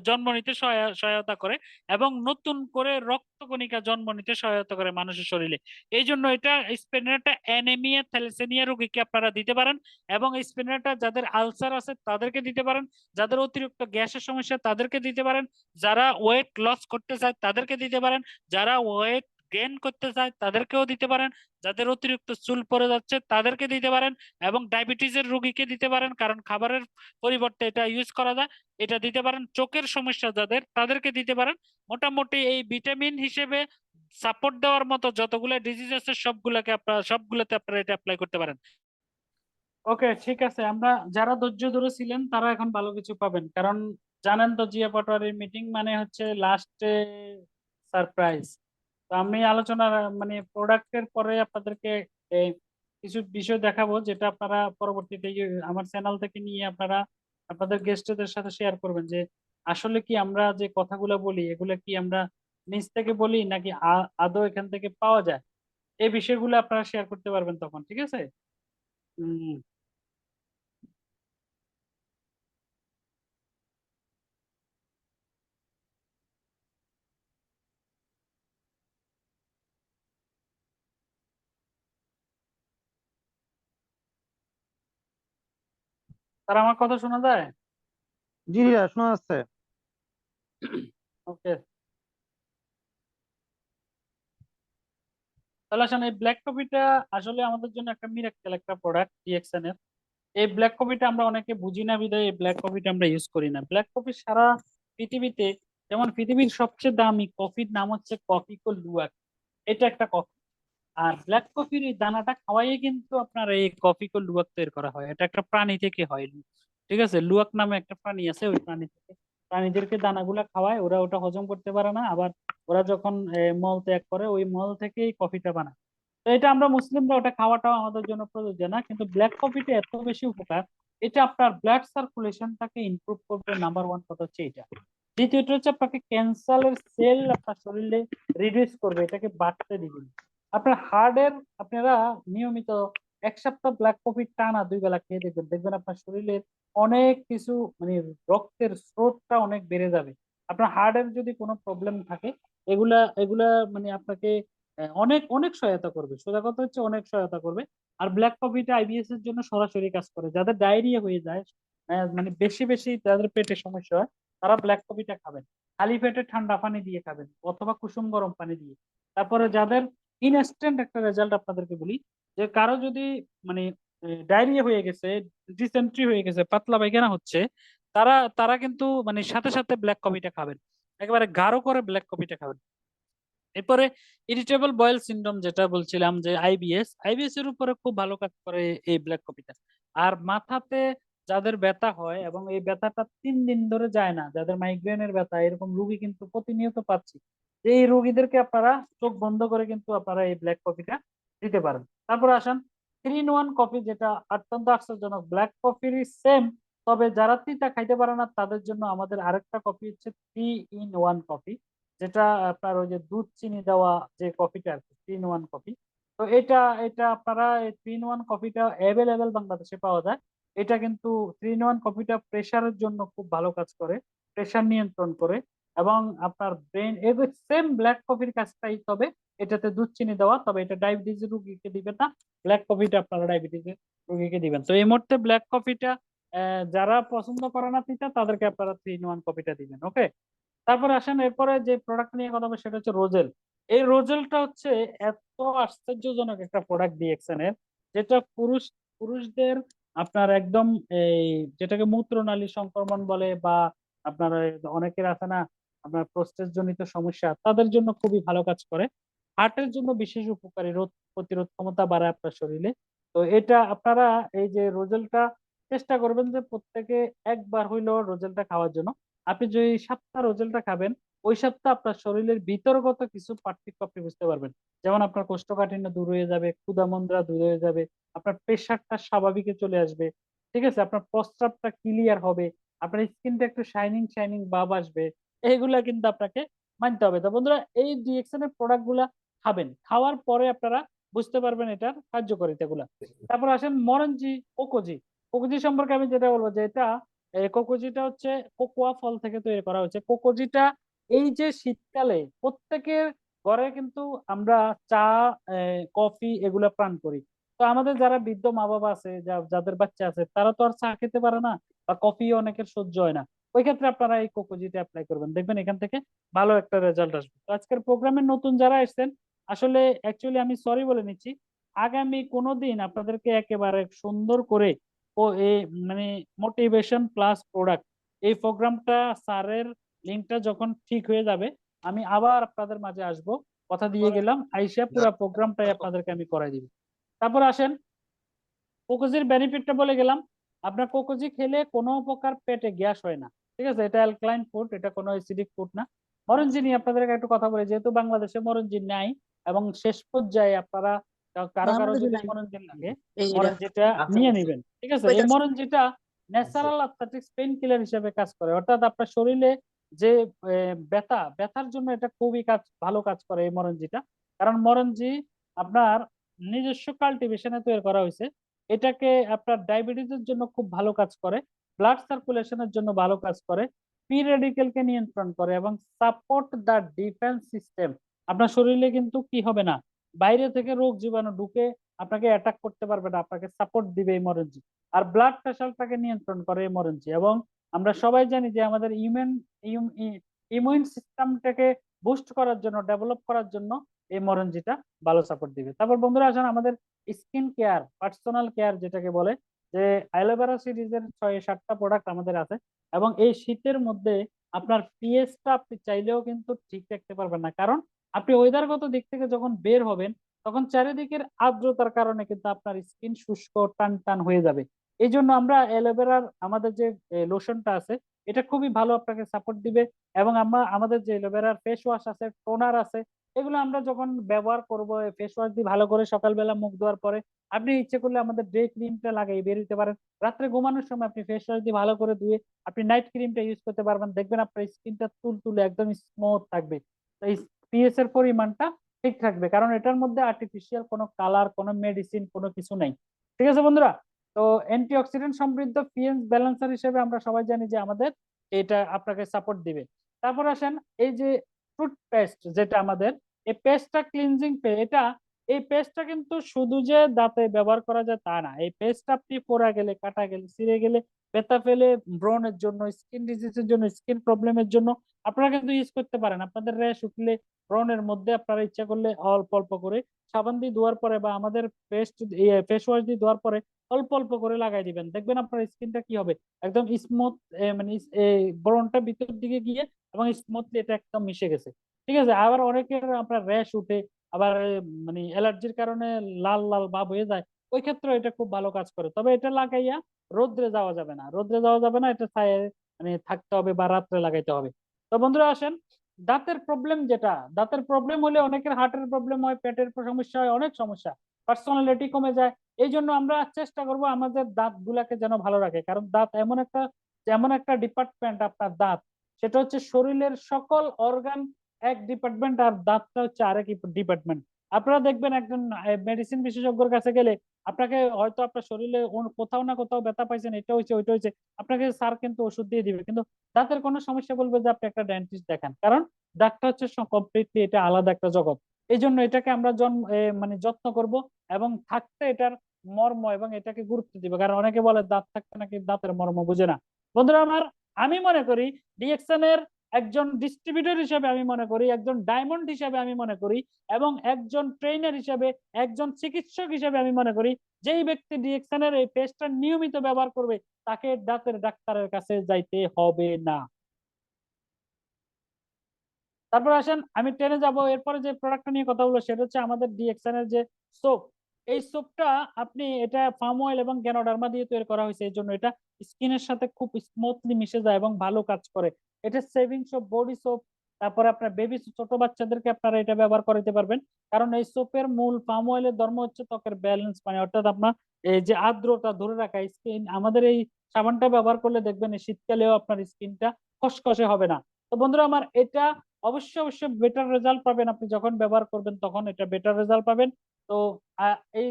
জন্ম নিতে সহায়তা করে এবং নতুন করে রক্তকণিকা জন্ম নিতে সহায়তা করে মানুষের শরীরে। এই জন্য এটা স্পিনাচটা অ্যানিমিয়া, থ্যালাসেমিয়া রোগীকে আপনারা দিতে পারেন, এবং স্পিনাচটা যাদের আলসার আছে তাদেরকে দিতে পারেন, যাদের অতিরিক্ত গ্যাসের সমস্যা তাদেরকে দিতে পারেন, যারা ওয়েট লস করতে চায় তাদেরকে দিতে পারেন, যারা ওয়েট গেইন করতে চায় তাদেরকেও দিতে পারেন, যাদের অতিরিক্ত চুল পড়ে যাচ্ছে তাদেরকে দিতে পারেন, এবং ডায়াবেটিসের রোগীকে দিতে পারেন, কারণ খাবারের পরিবর্তে এটা ইউজ করা যায়। এটা দিতে পারেন। চোখের সমস্যা যাদের তাদেরকে দিতে পারেন। মোটামুটি এই ভিটামিন হিসেবে সাপোর্ট দেওয়ার মতো যতগুলো ডিজিজ আছে সবগুলোতে আপনারা এটা অ্যাপ্লাই করতে পারেন। ওকে, ঠিক আছে। আমরা যারা ধৈর্য ধরেছিলেন তারা এখন ভালো কিছু পাবেন, কারণ জানেন তো জিয়া পাটোয়ারির মিটিং মানে হচ্ছে লাস্টে সারপ্রাইজ। তো আমি আলোচনার মানে প্রোডাক্টের পরে আপনাদেরকে কিছু বিষয় দেখাবো, যেটা আপনারা পরবর্তীতে আমার চ্যানেল থেকে নিয়ে আপনারা আপনাদের গেস্টদের সাথে শেয়ার করবেন যে আসলে কি আমরা যে কথাগুলো বলি এগুলো কি আমরা নিজ থেকে বলি নাকি আদৌ এখান থেকে পাওয়া যায়। এই বিষয়গুলো আপনারা শেয়ার করতে পারবেন তখন, ঠিক আছে? উম তার আমার কথা শোনা যায়? জি শোনা যাচ্ছে। ওকে, তাহলে আসলে এই ব্ল্যাক কফিটা আসলে আমাদের জন্য একটা মিরাক্কেল একটা প্রোডাক্ট ডিএক্সএন এর। এই ব্ল্যাক কফিটা আমরা অনেকে বুঝি না বিধায় এই ব্ল্যাক কফিটা আমরা ইউজ করি না। ব্ল্যাক কফি সারা পৃথিবীতে, যেমন পৃথিবীর সবচেয়ে দামি কফির নাম হচ্ছে কফি কো লুয়াক, এটা একটা কফি। আর ব্ল্যাক কফির এই দানাটা খাওয়াই কিন্তু আপনার এই কফি কো লুয়াক তৈরি করা হয়। এটা একটা প্রাণী থেকে হয়, ঠিক আছে? লুয়াক নামে একটা প্রাণী আছে, ওই প্রাণী থেকে প্রাণীদেরকে দানাগুলা খাওয়ায়, ওরা ওটা হজম করতে পারে না, আবার ওরা যখন মল ত্যাগ করে ওই মল থেকেই কফিটা বানায়। তো এটা আমরা মুসলিমরা ওটা খাওয়াটাও আমাদের জন্য প্রযোজ্য না, কিন্তু ব্ল্যাক কফিতে এত বেশি উপকার। এটা আপনার ব্লাড সার্কুলেশনটাকে ইমপ্রুভ করবে, নাম্বার ওয়ান কথা হচ্ছে এটা। দ্বিতীয়টা হচ্ছে আপনাকে ক্যান্সারের সেল আপনার শরীরে রিডিউস করবে, এটাকে বাড়তে দিবেন। আপনার হার্টের আপনারা নিয়মিত 1 সপ্তাহ ব্ল্যাক কফি টানা 2 বেলা খেয়ে দেখবেন, দেখবেন আপনার শরীরের অনেক কিছু মানে রক্তের স্রোতটা অনেক বেড়ে যাবে। আপনার হার্টের যদি কোনো প্রবলেম থাকে এগুলা এগুলা মানে আপনাকে অনেক অনেক সহায়তা করবে। সোজা কথা হচ্ছে অনেক সহায়তা করবে। আর ব্ল্যাক কফিটা আইবিএস এর জন্য সরাসরি কাজ করে। যাদের ডায়রিয়া হয়ে যায়, মানে বেশি বেশি যাদের পেটে সমস্যা হয়, তারা ব্ল্যাক কফিটা খাবেন। খালি পেটে ঠান্ডা পানি দিয়ে খাবেন অথবা কুসুম গরম পানি দিয়ে। তারপরে যাদের ইনস্ট্যান্ট একটা রেজাল্ট আপনাদেরকে বলি, যে কারো যদি মানে ডায়রিয়া হয়ে গেছে, ডিসেন্ট্রি হয়ে গেছে, পাতলা পায়খানা হচ্ছে, তারা তারা কিন্তু মানে সাথে সাথে ব্ল্যাক কফিটা খাবেন, একেবারে গাঢ় করে ব্ল্যাক কফিটা খাবেন। এরপরে ইরিটেবল বয়েল সিনড্রোম যেটা বলছিলাম, যে আইবিএস এর উপরে খুব ভালো কাজ করে এই ব্ল্যাক কফিটা। আর মাথাতে যাদের ব্যথা হয় এবং এই ব্যথাটা 3 দিন ধরে যায় না, যাদের মাইগ্রেনের ব্যথা, এরকম রুগী কিন্তু প্রতিনিয়ত পাচ্ছি। এই রোগীদেরকে আপনারা চোখ বন্ধ করে কিন্তু আপনারা এই ব্ল্যাক কফিটা দিতে পারেন। তারপর আসেন 3 in 1 কফি, যেটা অত্যন্ত আশ্চর্যজনক। ব্ল্যাক কফির সেম, তবে যারা তিতা খাইতে পারে না তাদের জন্য আমাদের আরেকটা কফি হচ্ছে 3 in 1 কফি, যেটা আপনার ওই যে দুধ চিনি দেওয়া যে কফিটা আর কি, 3 in 1 কফি। তো এটা এটা আপনারা এই 3 in 1 কফিটা অ্যাভেলেবেল বাংলাদেশে পাওয়া যায়। এটা কিন্তু 3 in 1 কফিটা প্রেসারের জন্য খুব ভালো কাজ করে, প্রেসার নিয়ন্ত্রণ করে। এবং আপনার ব্রেন সেম ব্ল্যাক কফির কাজটাই, তবে এটাতে দুধ চিনি দেওয়া, তবে এটা ডায়াবেটিস রোগীকে দিবেন না, ব্ল্যাক কফিটা আপনারা ডায়াবেটিস রোগীকে দিবেন। তো এই মুহূর্তে ব্ল্যাক কফিটা যারা পছন্দ করে না তিতা, তাদেরকে আপনারা 3 in 1 কফিটা দিবেন। ওকে, তারপরে আসেন এরপরে যে প্রোডাক্ট নিয়ে কথা বলবো সেটা হচ্ছে রোজেল। এই রোজেলটা হচ্ছে এত আশ্চর্যজনক একটা প্রোডাক্ট ডিএক্সএন এর, যেটা পুরুষদের আপনার একদম এই যেটাকে মূত্রনালী সংক্রমণ বলে, বা আপনার ওই অনেকের আছে না আপনার প্রস্টেট জনিত সমস্যা, তাদের জন্য খুবই ভালো কাজ করে। হার্টের জন্য বিশেষ উপকারী, রোগ প্রতিরোধ ক্ষমতা বাড়ায় আপনার শরীরে। তো এটা আপনারা এই যে রোজেলটা চেষ্টা করবেন যে প্রত্যেকে একবার হইলেও রোজেলটা খাওয়ার জন্য। আপনি যে 7টা রোজেলটা খাবেন, ওই 7টা আপনার শরীরের ভিতরগত কিছু পার্থক্য আপনি বুঝতে পারবেন। যেমন আপনার কোষ্ঠকাঠিন্য দূর হয়ে যাবে, ক্ষুধামন্দা দূর হয়ে যাবে, আপনার প্রেশারটা স্বাভাবিকে চলে আসবে, ঠিক আছে, আপনার প্রস্রাবটা ক্লিয়ার হবে, আপনার স্কিনটা একটু শাইনিং শাইনিং ভাব আসবে। এইগুলা কিন্তু আপনাকে মানতে হবে। তো বন্ধুরা, এই ডিএক্সএন এর প্রোডাক্ট গুলা খাবেন, খাওয়ার পরে আপনারা বুঝতে পারবেন এটার কার্যকারিতা গুলা। তারপর আসেন মরঞ্জি, কোকোজি। কোকোজি সম্পর্কে আমি যেটা বলবো যে এটা কোকোজিটা হচ্ছে কোকোয়া ফল থেকে তৈরি করা হয়েছে। কোকোজিটা এই যে শীতকালে প্রত্যেকের ঘরে কিন্তু আমরা চা, কফি এগুলা পান করি। তো আমাদের যারা বৃদ্ধ মা বাবা আছে, যাদের বাচ্চা আছে, তারা তো আর চা খেতে পারে না, বা কফি অনেকের সহ্য হয় না। ওই ক্ষেত্রে আপনারা এই কোকোজিটা অ্যাপ্লাই করবেন, দেখবেন এখান থেকে ভালো একটা রেজাল্ট আসবে। তো আজকের প্রোগ্রামে নতুন যারা এসেছেন, আসলে অ্যাকচুয়ালি আমি সরি বলে নিচ্ছি, আগামী কোনোদিন আপনাদেরকে একেবারে সুন্দর করে ও এই মানে মোটিভেশন প্লাস প্রোডাক্ট এই প্রোগ্রামটা স্যারের লিঙ্কটা যখন ঠিক হয়ে যাবে, আমি আবার আপনাদের মাঝে আসব, কথা দিয়ে গেলাম, আইসা পুরো প্রোগ্রামটাই আপনাদেরকে আমি করাই দিব। তারপর আসেন কোকোজির বেনিফিটটা বলে গেলাম। আপনার কোকোজি খেলে কোনো প্রকার পেটে গ্যাস হয় না, ঠিক আছে, এটা অ্যালকালাইন ফুড, এটা কোনো অ্যাসিডিক ফুড না। মরঞ্জি নিয়ে আপনাদেরকে একটু কথা বলি, যেহেতু বাংলাদেশে মরঞ্জি নাই, এবং শেষ পর্যায়ে আপনারা কারো কারো যদি মরঞ্জি লাগে, মরঞ্জিটা নিয়ে নেবেন, ঠিক আছে। এই মরঞ্জিটা ন্যাচারাল অ্যাথলেটিক্স পেইন কিলার হিসেবে কাজ করে, অর্থাৎ আপনার শরীরে যে ব্যথার জন্য এটা খুবই ভালো কাজ করে এই মরঞ্জিটা। কারণ মরঞ্জি আপনার নিজস্ব কাল্টিভেশনে তৈরি করা হয়েছে। এটাকে আপনার ডায়াবেটিসের জন্য খুব ভালো কাজ করে, ব্লাড সার্কুলেশনের জন্য ভালো কাজ করে, ফ্রি রেডিকেলকে নিয়ন্ত্রণ করে, এবং সাপোর্ট দ্য ডিফেন্স সিস্টেম। আপনার শরীরে কিন্তু কি হবে না, বাইরে থেকে রোগ জীবাণু ঢুকে আপনাকে অ্যাটাক করতে পারবে না, আপনাকে সাপোর্ট দিবে এই মরঞ্জি। আর ব্লাড প্রেশারটাকে নিয়ন্ত্রণ করে এই মরঞ্জি। এবং আমরা সবাই জানি যে আমাদের ইমিউন সিস্টেমটাকে বুস্ট করার জন্য, ডেভেলপ করার জন্য এই মরঞ্জিটা ভালো সাপোর্ট দিবে। তারপর বন্ধুরা আসেন আমাদের স্কিন কেয়ার, পার্সোনাল কেয়ার যেটাকে বলে, যে অ্যালোভেরা সিরিজের 6-7টা প্রোডাক্ট আমাদের আছে। এবং এই শীতের মধ্যে আপনার পিএইচটা আপনি চাইলেও কিন্তু ঠিক রাখতে পারবেন না, কারণ আপনি ওয়েদারগত দিক থেকে যখন বের হবেন, তখন চারিদিকের আর্দ্রতার কারণে কিন্তু আপনার স্কিন শুষ্ক টান টান হয়ে যাবে। এই জন্য আমরা অ্যালোভেরার আমাদের যে লোশনটা আছে, এটা খুবই ভালো আপনাকে সাপোর্ট দিবে। এবং আমরা আমাদের যে অ্যালোভেরার ফেস ওয়াশ আছে, টোনার আছে, এগুলো আমরা যখন ব্যবহার করব, ফেস ওয়াশ দিয়ে ভালো করে সকালবেলা মুখ ধোয়ার পরে আপনি ইচ্ছে করলে আমাদের ডে ক্রিমটা লাগাই বের হতে পারেন। রাত্রে ঘুমানোর সময় আপনি ফেস ওয়াশ দিয়ে ভালো করে ধুয়ে আপনি নাইট ক্রিমটা ইউজ করতে পারবেন, দেখবেন আপনার স্কিনটা তুলতুলে একদম স্মুথ থাকবে। এই পিএস এর পরিমাণটা ঠিক থাকবে, কারণ এটার মধ্যে আর্টিফিশিয়াল কোনো কালার, কোনো মেডিসিন, কোনো কিছু নাই। ঠিক আছে বন্ধুরা, তো অ্যান্টিঅক্সিডেন্ট সমৃদ্ধ পিএইচ ব্যালেন্সার হিসেবে আমরা সবাই জানি যে আমাদের এটা আপনাকে সাপোর্ট দিবে। তারপর আসেন এই যে টুথপেস্ট যেটা আমাদের, এই পেস্টটা ক্লিনজিং এটা, এই পেস্টটা কিন্তু শুধু যে দাঁতে ব্যবহার করা যায় তা না। এই পেস্টটা আপনি পোড়া গেলে, কাটা গেলে, ছিঁড়ে গেলে, ব্যথা পেলে, ব্রণের জন্য, স্কিন ডিজিজের জন্য, স্কিন প্রবলেমের জন্য আপনারা কিন্তু ইউজ করতে পারেন। আপনাদের র্যাশ উঠলে, ব্রণের মধ্যে আপনারা ইচ্ছা করলে অল্প অল্প করে সাবান দিয়ে ধোয়ার পরে, বা আমাদের ফেস ওয়াশ দিয়ে ধোয়ার পরে অল্প অল্প করে লাগাই দিবেন, দেখবেন আপনার স্কিনটা কি হবে, একদম স্মুথ, মানে ব্রণটা ভিতর দিকে গিয়ে এবং স্মুথলি এটা একদম মিশে গেছে। ঠিক আছে। আবার অনেকের আপনার র্যাশ উঠে, আবার মানে অ্যালার্জির কারণে লাল লাল ভাব হয়ে যায়, ওই ক্ষেত্রে এটা খুব ভালো কাজ করে। তবে এটা লাগাইয়া রোদ্রে যাওয়া যাবে না, রোদ্রে যাওয়া যাবে না, এটা ছায়ে মানে থাকতে হবে, বা রাত্রে লাগাইতে হবে। তো বন্ধুরা আসেন দাঁতের প্রবলেম, যেটা দাঁতের প্রবলেম হলে অনেকের হার্টের প্রবলেম হয়, পেটের সমস্যা হয়, অনেক সমস্যা, পার্সোনালিটি কমে যায়। এই জন্য আমরা চেষ্টা করব আমাদের দাঁত গুলাকে যেন ভালো রাখে, কারণ দাঁত এমন একটা ডিপার্টমেন্ট, আপনার দাঁত, সেটা হচ্ছে শরীরের সকল অর্গান এক ডিপার্টমেন্ট, আর দাঁতটা হচ্ছে আরেক ডিপার্টমেন্ট। আপনারা দেখবেন একজন মেডিসিন বিশেষজ্ঞের কাছে গেলে আপনাকে হয়তো আপনার শরীরে কোথাও না কোথাও ব্যথা পাইছেন, এটা হয়েছে ওইটা হয়েছে, আপনাকে স্যার কিন্তু ওষুধ দিয়ে দিবে, কিন্তু দাঁতের কোনো সমস্যা বলবে যে আপনি একটা ডেন্টিস্ট দেখান, কারণ দাঁতটা হচ্ছে কমপ্লিটলি এটা আলাদা একটা জগৎ। এই জন্য এটাকে আমরা মানে যত্ন করব এবং থাকতে এটার মর্ম এবং এটাকে গুরুত্ব দিবে, কারণ অনেকে বলে দাঁত থাকতে নাকি দাঁতের মর্ম বুঝে না। বন্ধুরা আমার, আমি মনে করি ডিএক্সএন এর একজন ডিস্ট্রিবিউটর হিসেবে আমি মনে করি, একজন ডায়মন্ড হিসেবে আমি মনে করি, এবং একজন ট্রেনার হিসেবে, একজন চিকিৎসক হিসেবে আমি মনে করি, যেই ব্যক্তি ডিএক্সএন এর এই পেস্টটা নিয়মিত ব্যবহার করবে তাকে দাঁতের ডাক্তারের কাছে যাইতে হবে না। তারপর আসেন আমি টেনে যাব, এরপরে যে প্রোডাক্টটা নিয়ে কথা বলবো সেটা হচ্ছে আমাদের ডিএক্সএন এর যে সোপ। এই সোপটা আপনি, এটা পাম অয়েল এবং গ্যানোডার্মা দিয়ে তৈরি করা হয়েছে, এই জন্য এটা স্কিনের সাথে খুব স্মুথলি মিশে যায় এবং ভালো কাজ করে। এটা সেভিং সোপ, বডি সোপ, তারপরে আপনার বেবি, ছোট বাচ্চাদেরকে আপনারা এটা ব্যবহার করতে পারবেন, কারণ এই সোপের মূল পাম অয়েলের ধর্ম হচ্ছে ত্বকের ব্যালেন্স, মানে অর্থাৎ আপনার এই যে আর্দ্রতা ধরে রাখা স্কিন। আমাদের এই সাবানটা ব্যবহার করলে দেখবেন এই শীতকালেও আপনার স্কিনটা খসখসে হবে না। তো বন্ধুরা আমার, এটা অবশ্যই অবশ্যই বেটার রেজাল্ট পাবেন, আপনি যখন ব্যবহার করবেন তখন এটা বেটার রেজাল্ট পাবেন। তো এই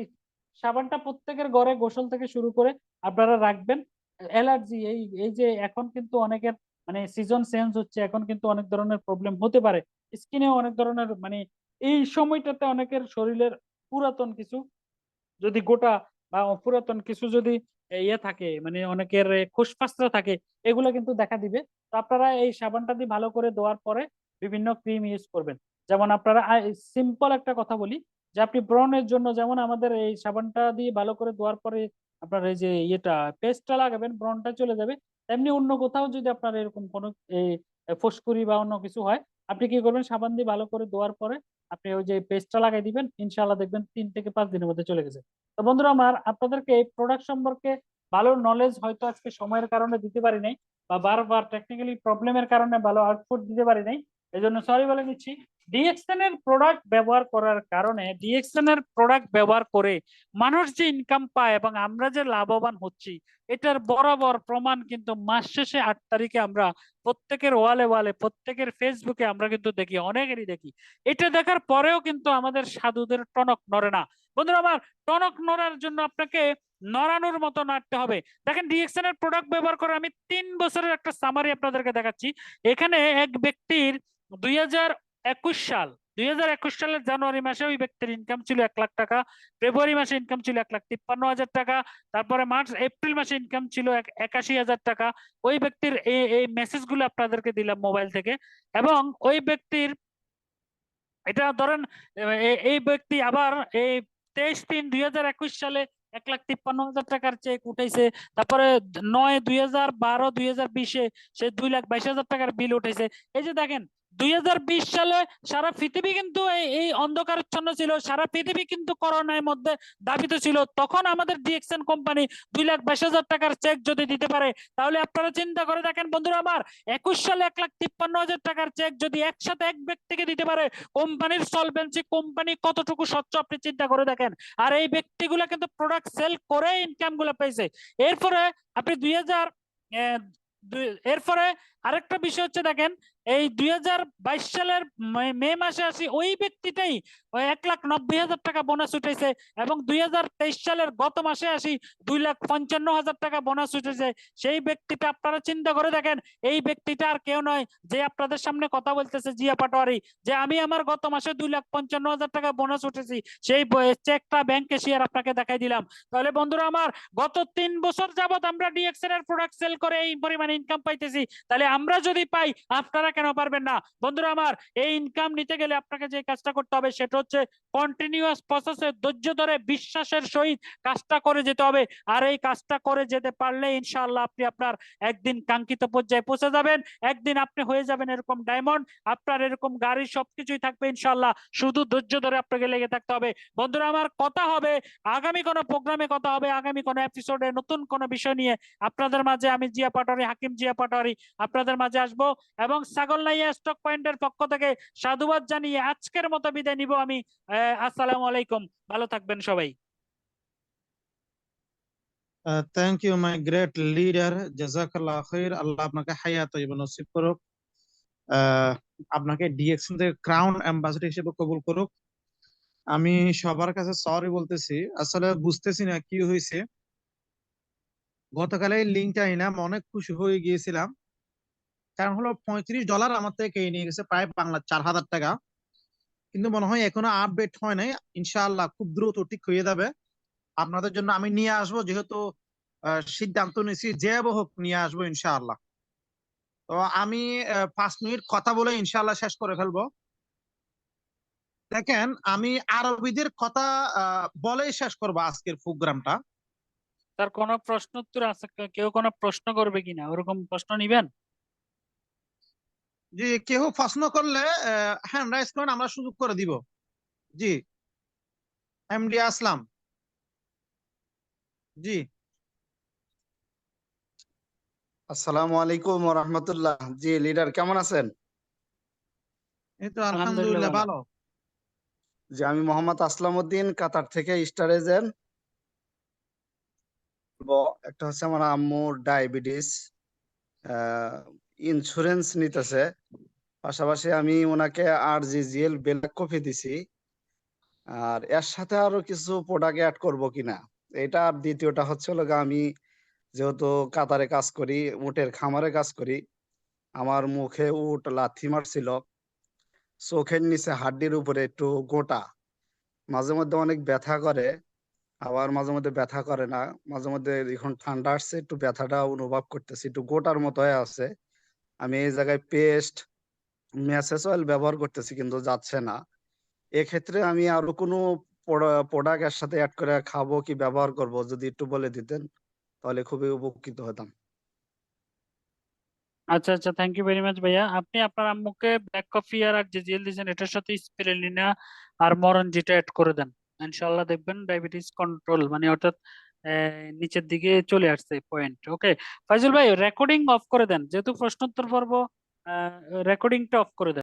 সাবানটা প্রত্যেকের ঘরে গোসল থেকে শুরু করে আপনারা রাখবেন। অ্যালার্জি, এই এই যে এখন কিন্তু অনেকের মানে সিজন চেঞ্জ হচ্ছে, এখন কিন্তু অনেক ধরনের প্রবলেম হতে পারে স্কিনেও, অনেক ধরনের মানে এই সময়টাতে অনেকের শরীরের পুরাতন কিছু যদি গোটা বা পুরাতন কিছু যদি ইয়ে থাকে, মানে অনেকের খুসপাসরা থাকে, এগুলো কিন্তু দেখা দিবে। তো আপনারা এই সাবানটা দিয়ে ভালো করে ধোয়ার পরে বিভিন্ন ক্রিম ইউজ করবেন। যেমন আপনারা সিম্পল একটা কথা বলি, যে আপনি ব্রণের জন্য যেমন আমাদের এই সাবানটা দিয়ে ভালো করে ধোয়ার পরে আপনার এই যে ইয়েটা পেস্টটা লাগাবেন, ব্রণটা চলে যাবে। তেমনি অন্য কোথাও যদি আপনার এরকম কোনো এই ফুসকুড়ি বা অন্য কিছু হয়, আপনি কি করবেন, সাবান দিয়ে ভালো করে ধোয়ার পরে আপনি ওই যে পেস্টটা লাগাই দিবেন, ইনশাআল্লাহ দেখবেন 3 থেকে 5 দিনের মধ্যে চলে গেছে। তো বন্ধুরা আমার, আপনাদেরকে এই প্রোডাক্ট সম্পর্কে ভালো নলেজ হয়তো আজকে সময়ের কারণে দিতে পারি নাই, বা বারবার টেকনিক্যালি প্রবলেমের কারণে ভালো আউটপুট দিতে পারি নাই, এই জন্য সরি বলে নিচ্ছি। ডিএক্সএন এর প্রোডাক্ট ব্যবহার করার কারণে, ডিএক্সএন এর প্রোডাক্ট ব্যবহার করে মানুষ যে ইনকাম পায় এবং আমরা যে লাভবান হচ্ছি, এটার বরাবর প্রমাণ কিন্তু মাস শেষে 8 তারিখে আমরা প্রত্যেকের ওয়ালে ওয়ালে, প্রত্যেকের ফেসবুকে আমরা কিন্তু দেখি, অনেকেরই দেখি। এটা দেখার পরেও কিন্তু আমাদের সাধুদের টনক নড়ে না। বন্ধুরা আমার, টনক নড়ার জন্য আপনাকে নড়ানোর মতো নাড়তে হবে। দেখেন ডিএক্সএন এর প্রোডাক্ট ব্যবহার করে আমি 3 বছরের একটা সামারি আপনাদেরকে দেখাচ্ছি। এখানে এক ব্যক্তির 2021 সাল, 2021 সালের জানুয়ারি মাসে ওই ব্যক্তির ইনকাম ছিল 1 লাখ টাকা, ফেব্রুয়ারি মাসে ইনকাম ছিল 1,53,000 টাকা, তারপরে মার্চ এপ্রিল মাসে ইনকাম ছিল 81,000 টাকা। ওই ব্যক্তির এই মেসেজ গুলো আপনাদেরকে দিলাম মোবাইল থেকে। এবং ওই ব্যক্তির এটা ধরেন এই ব্যক্তি আবার এই 23/3/2021 সালে 1,53,000 টাকার চেক উঠাইছে। তারপরে 9/2012 2020-এ সে 2,22,000 টাকার বিল উঠেছে। এই যে দেখেন, 2020 সালে সারা পৃথিবী কিন্তু এই অন্ধকারাচ্ছন্ন ছিল, সারা পৃথিবী কিন্তু করোনার মধ্যে দাবিত ছিল। তখন আমাদের ডিএক্সএন কোম্পানি 2,22,000 টাকার চেক যদি দিতে পারে, তাহলে আপনারা চিন্তা করে দেখেন বন্ধুরা আমার, 21 সালে 1,53,000 টাকার চেক যদি একসাথে এক ব্যক্তিকে দিতে পারে, কোম্পানির সলভেন্সি, কোম্পানি কতটুকু স্বচ্ছ আপনি চিন্তা করে দেখেন। আর এই ব্যক্তিগুলো কিন্তু প্রোডাক্ট সেল করে ইনকাম গুলো পেয়েছে। এরপরে আপনি এরপরে আরেকটা বিষয় হচ্ছে দেখেন, এই 2022 সালের মে মাসে আসি ওই ব্যক্তিটাই 1,90,000 টাকা বোনাস উঠেছে, এবং 2023 সালের গত মাসে আসি 2,55,000 টাকা বোনাস উঠেছে। সেই ব্যক্তিটা আপনারা চিন্তা করে দেখেন, এই ব্যক্তিটা আর কেউ নয় যে আপনাদের সামনে কথা বলতেছে, জিয়া পাটোয়ারি, যে আমি আমার গত মাসে 2,55,000 টাকা বোনাস উঠেছি, সেই চেকটা ব্যাংক ক্যাশিয়ার আপনাকে দেখাই দিলাম। তাহলে বন্ধুরা আমার, গত 3 বছর যাবত আমরা ডিএক্সএন এর প্রোডাক্ট সেল করে এই পরিমাণ ইনকাম পাইতেছি, তাহলে আমরা যদি পাই আপনারা কেন পারবেন না? বন্ধুরা আমার, এই ইনকাম নিতে গেলে আপনাকে যে কাজটা করতে হবে সেটা হচ্ছে কন্টিনিউয়াস প্রসেসে ধৈর্য ধরে বিশ্বাসের সহিত কাজটা করে যেতে হবে। আর এই কাজটা করে যেতে পারলে ইনশাআল্লাহ আপনি আপনার একদিন কাঙ্ক্ষিত পর্যায়ে পৌঁছে যাবেন। একদিন আপনি হয়ে যাবেন এরকম ডায়মন্ড, আপনার এরকম গাড়ি সবকিছুই থাকবে ইনশাআল্লাহ। শুধু ধৈর্য ধরে আপনাকে লেগে থাকতে হবে। বন্ধুরা আমার, কথা হবে আগামী কোনো প্রোগ্রামে, কথা হবে আগামী কোনো এপিসোডে নতুন কোনো বিষয় নিয়ে। আপনাদের মাঝে আমি জিয়া পাটোয়ারি, হাকিম জিয়া পাটোয়ারি আপনাদের মাঝে আসবো, এবং ছাগলনাইয়া স্টক পয়েন্টের পক্ষ থেকে সাধুবাদ জানিয়ে আজকের মতো বিদায় নিব আমি। আসসালামু আলাইকুম, ভালো থাকবেন সবাই। Thank you my great leader, জাজাকাল্লাহ খাইর। আল্লাহ আপনাকে হায়াত তৈয়বা নসিব করুক। আহ, আপনাকে ডিএক্সএন থেকে ক্রাউন অ্যাম্বাসেডর হিসেবে কবুল করুক। আমি সবার কাছে সরি বলতেছি, আসলে বুঝতেছি না কি হয়েছে। গতকালে লিঙ্কটা এনাম অনেক খুশি হয়ে গিয়েছিলাম, কারণ হলো $35 আমার থেকে কেটে নিয়ে গেছে, প্রায় বাংলা 4,000 টাকা। কিন্তু মনে হয় এখনো আপডেট হয় নাই। ইনশাআল্লাহ খুব দ্রুত ঠিক হয়ে যাবে। আপনাদের জন্য আমি নিয়ে আসবো, যেহেতু সিদ্ধান্ত নিয়েছি যে হোক নিয়ে আসবো ইনশাআল্লাহ। তো আমি 5 মিনিট কথা বলে ইনশাআল্লাহ শেষ করে ফেলবো। দেখেন, আমি আরবিদের কথা বলেই শেষ করবো আজকের প্রোগ্রামটা। তার কোনো প্রশ্ন উত্তর আছে? কেউ কোনো প্রশ্ন করবে কিনা, ওরকম প্রশ্ন নিবেন? যে কেউ প্রশ্ন করলে হ্যান্ড রাইজ করেন, আমরা সুযোগ করে দিব। জি, এমডি আসলাম। জি, আসসালামু আলাইকুম ওয়া রাহমাতুল্লাহ। জি লিডার কেমন আছেন? এই তো আলহামদুলিল্লাহ আলহামদুলিল্লাহ ভালো। ভালো। জি আমি মোহাম্মদ আসলাম উদ্দিন, কাতার থেকে স্টার এজেন্ট। একটা হচ্ছে আমার আম্মুর ডায়াবেটিস, ইন্স্যুরেন্স নিতেছে। পাশাপাশি আমি ওনাকে RGGL ব্ল্যাক কফি দিছি, আর এর সাথে আরো কিছু প্রোডাক্ট অ্যাড করব কিনা এটা। আর দ্বিতীয়টা হচ্ছে হলো গিয়ে, আমি যেহেতু কাতারে কাজ করি, উটের খামারে কাজ করি, আমার মুখে উট লাথি মারছিল, চোখের নিচে হাড্ডির উপরে একটু গোটা, মাঝে মধ্যে অনেক ব্যথা করে, আবার মাঝে মধ্যে ব্যথা করে না। মাঝে মধ্যে এখন ঠান্ডা আসছে, একটু ব্যথাটা অনুভব করতেছি, একটু গোটার মতো হয়ে আছে। আমি এই জায়গায় পেস্ট, ম্যাসেজ অয়েল ব্যবহার করতেছি, কিন্তু যাচ্ছে না। এক্ষেত্রে আমি আরো কোনো প্রোডাক্ট এর সাথে অ্যাড করে খাবো কি ব্যবহার করব, যদি একটু বলে দিতেন তাহলে খুবই উপকৃত হতাম। আচ্ছা আচ্ছা, থ্যাংক ইউ ভেরি মাচ ভাইয়া। আপনি আপনার আম্মুকে ব্ল্যাক কফি আর জেল দিয়েছেন, এটার সাথে স্পিরুলিনা আর মরনজিটা অ্যাড করে দেন। ইনশাআল্লাহ দেখবেন ডায়াবেটিস কন্ট্রোল, মানে অর্থাৎ নিচের দিকে চলে আসছে পয়েন্ট। ওকে ফাইজুল ভাই, রেকর্ডিং অফ করে দেন, যেহেতু প্রশ্নোত্তর পর্ব, রেকর্ডিংটা অফ করে দেন।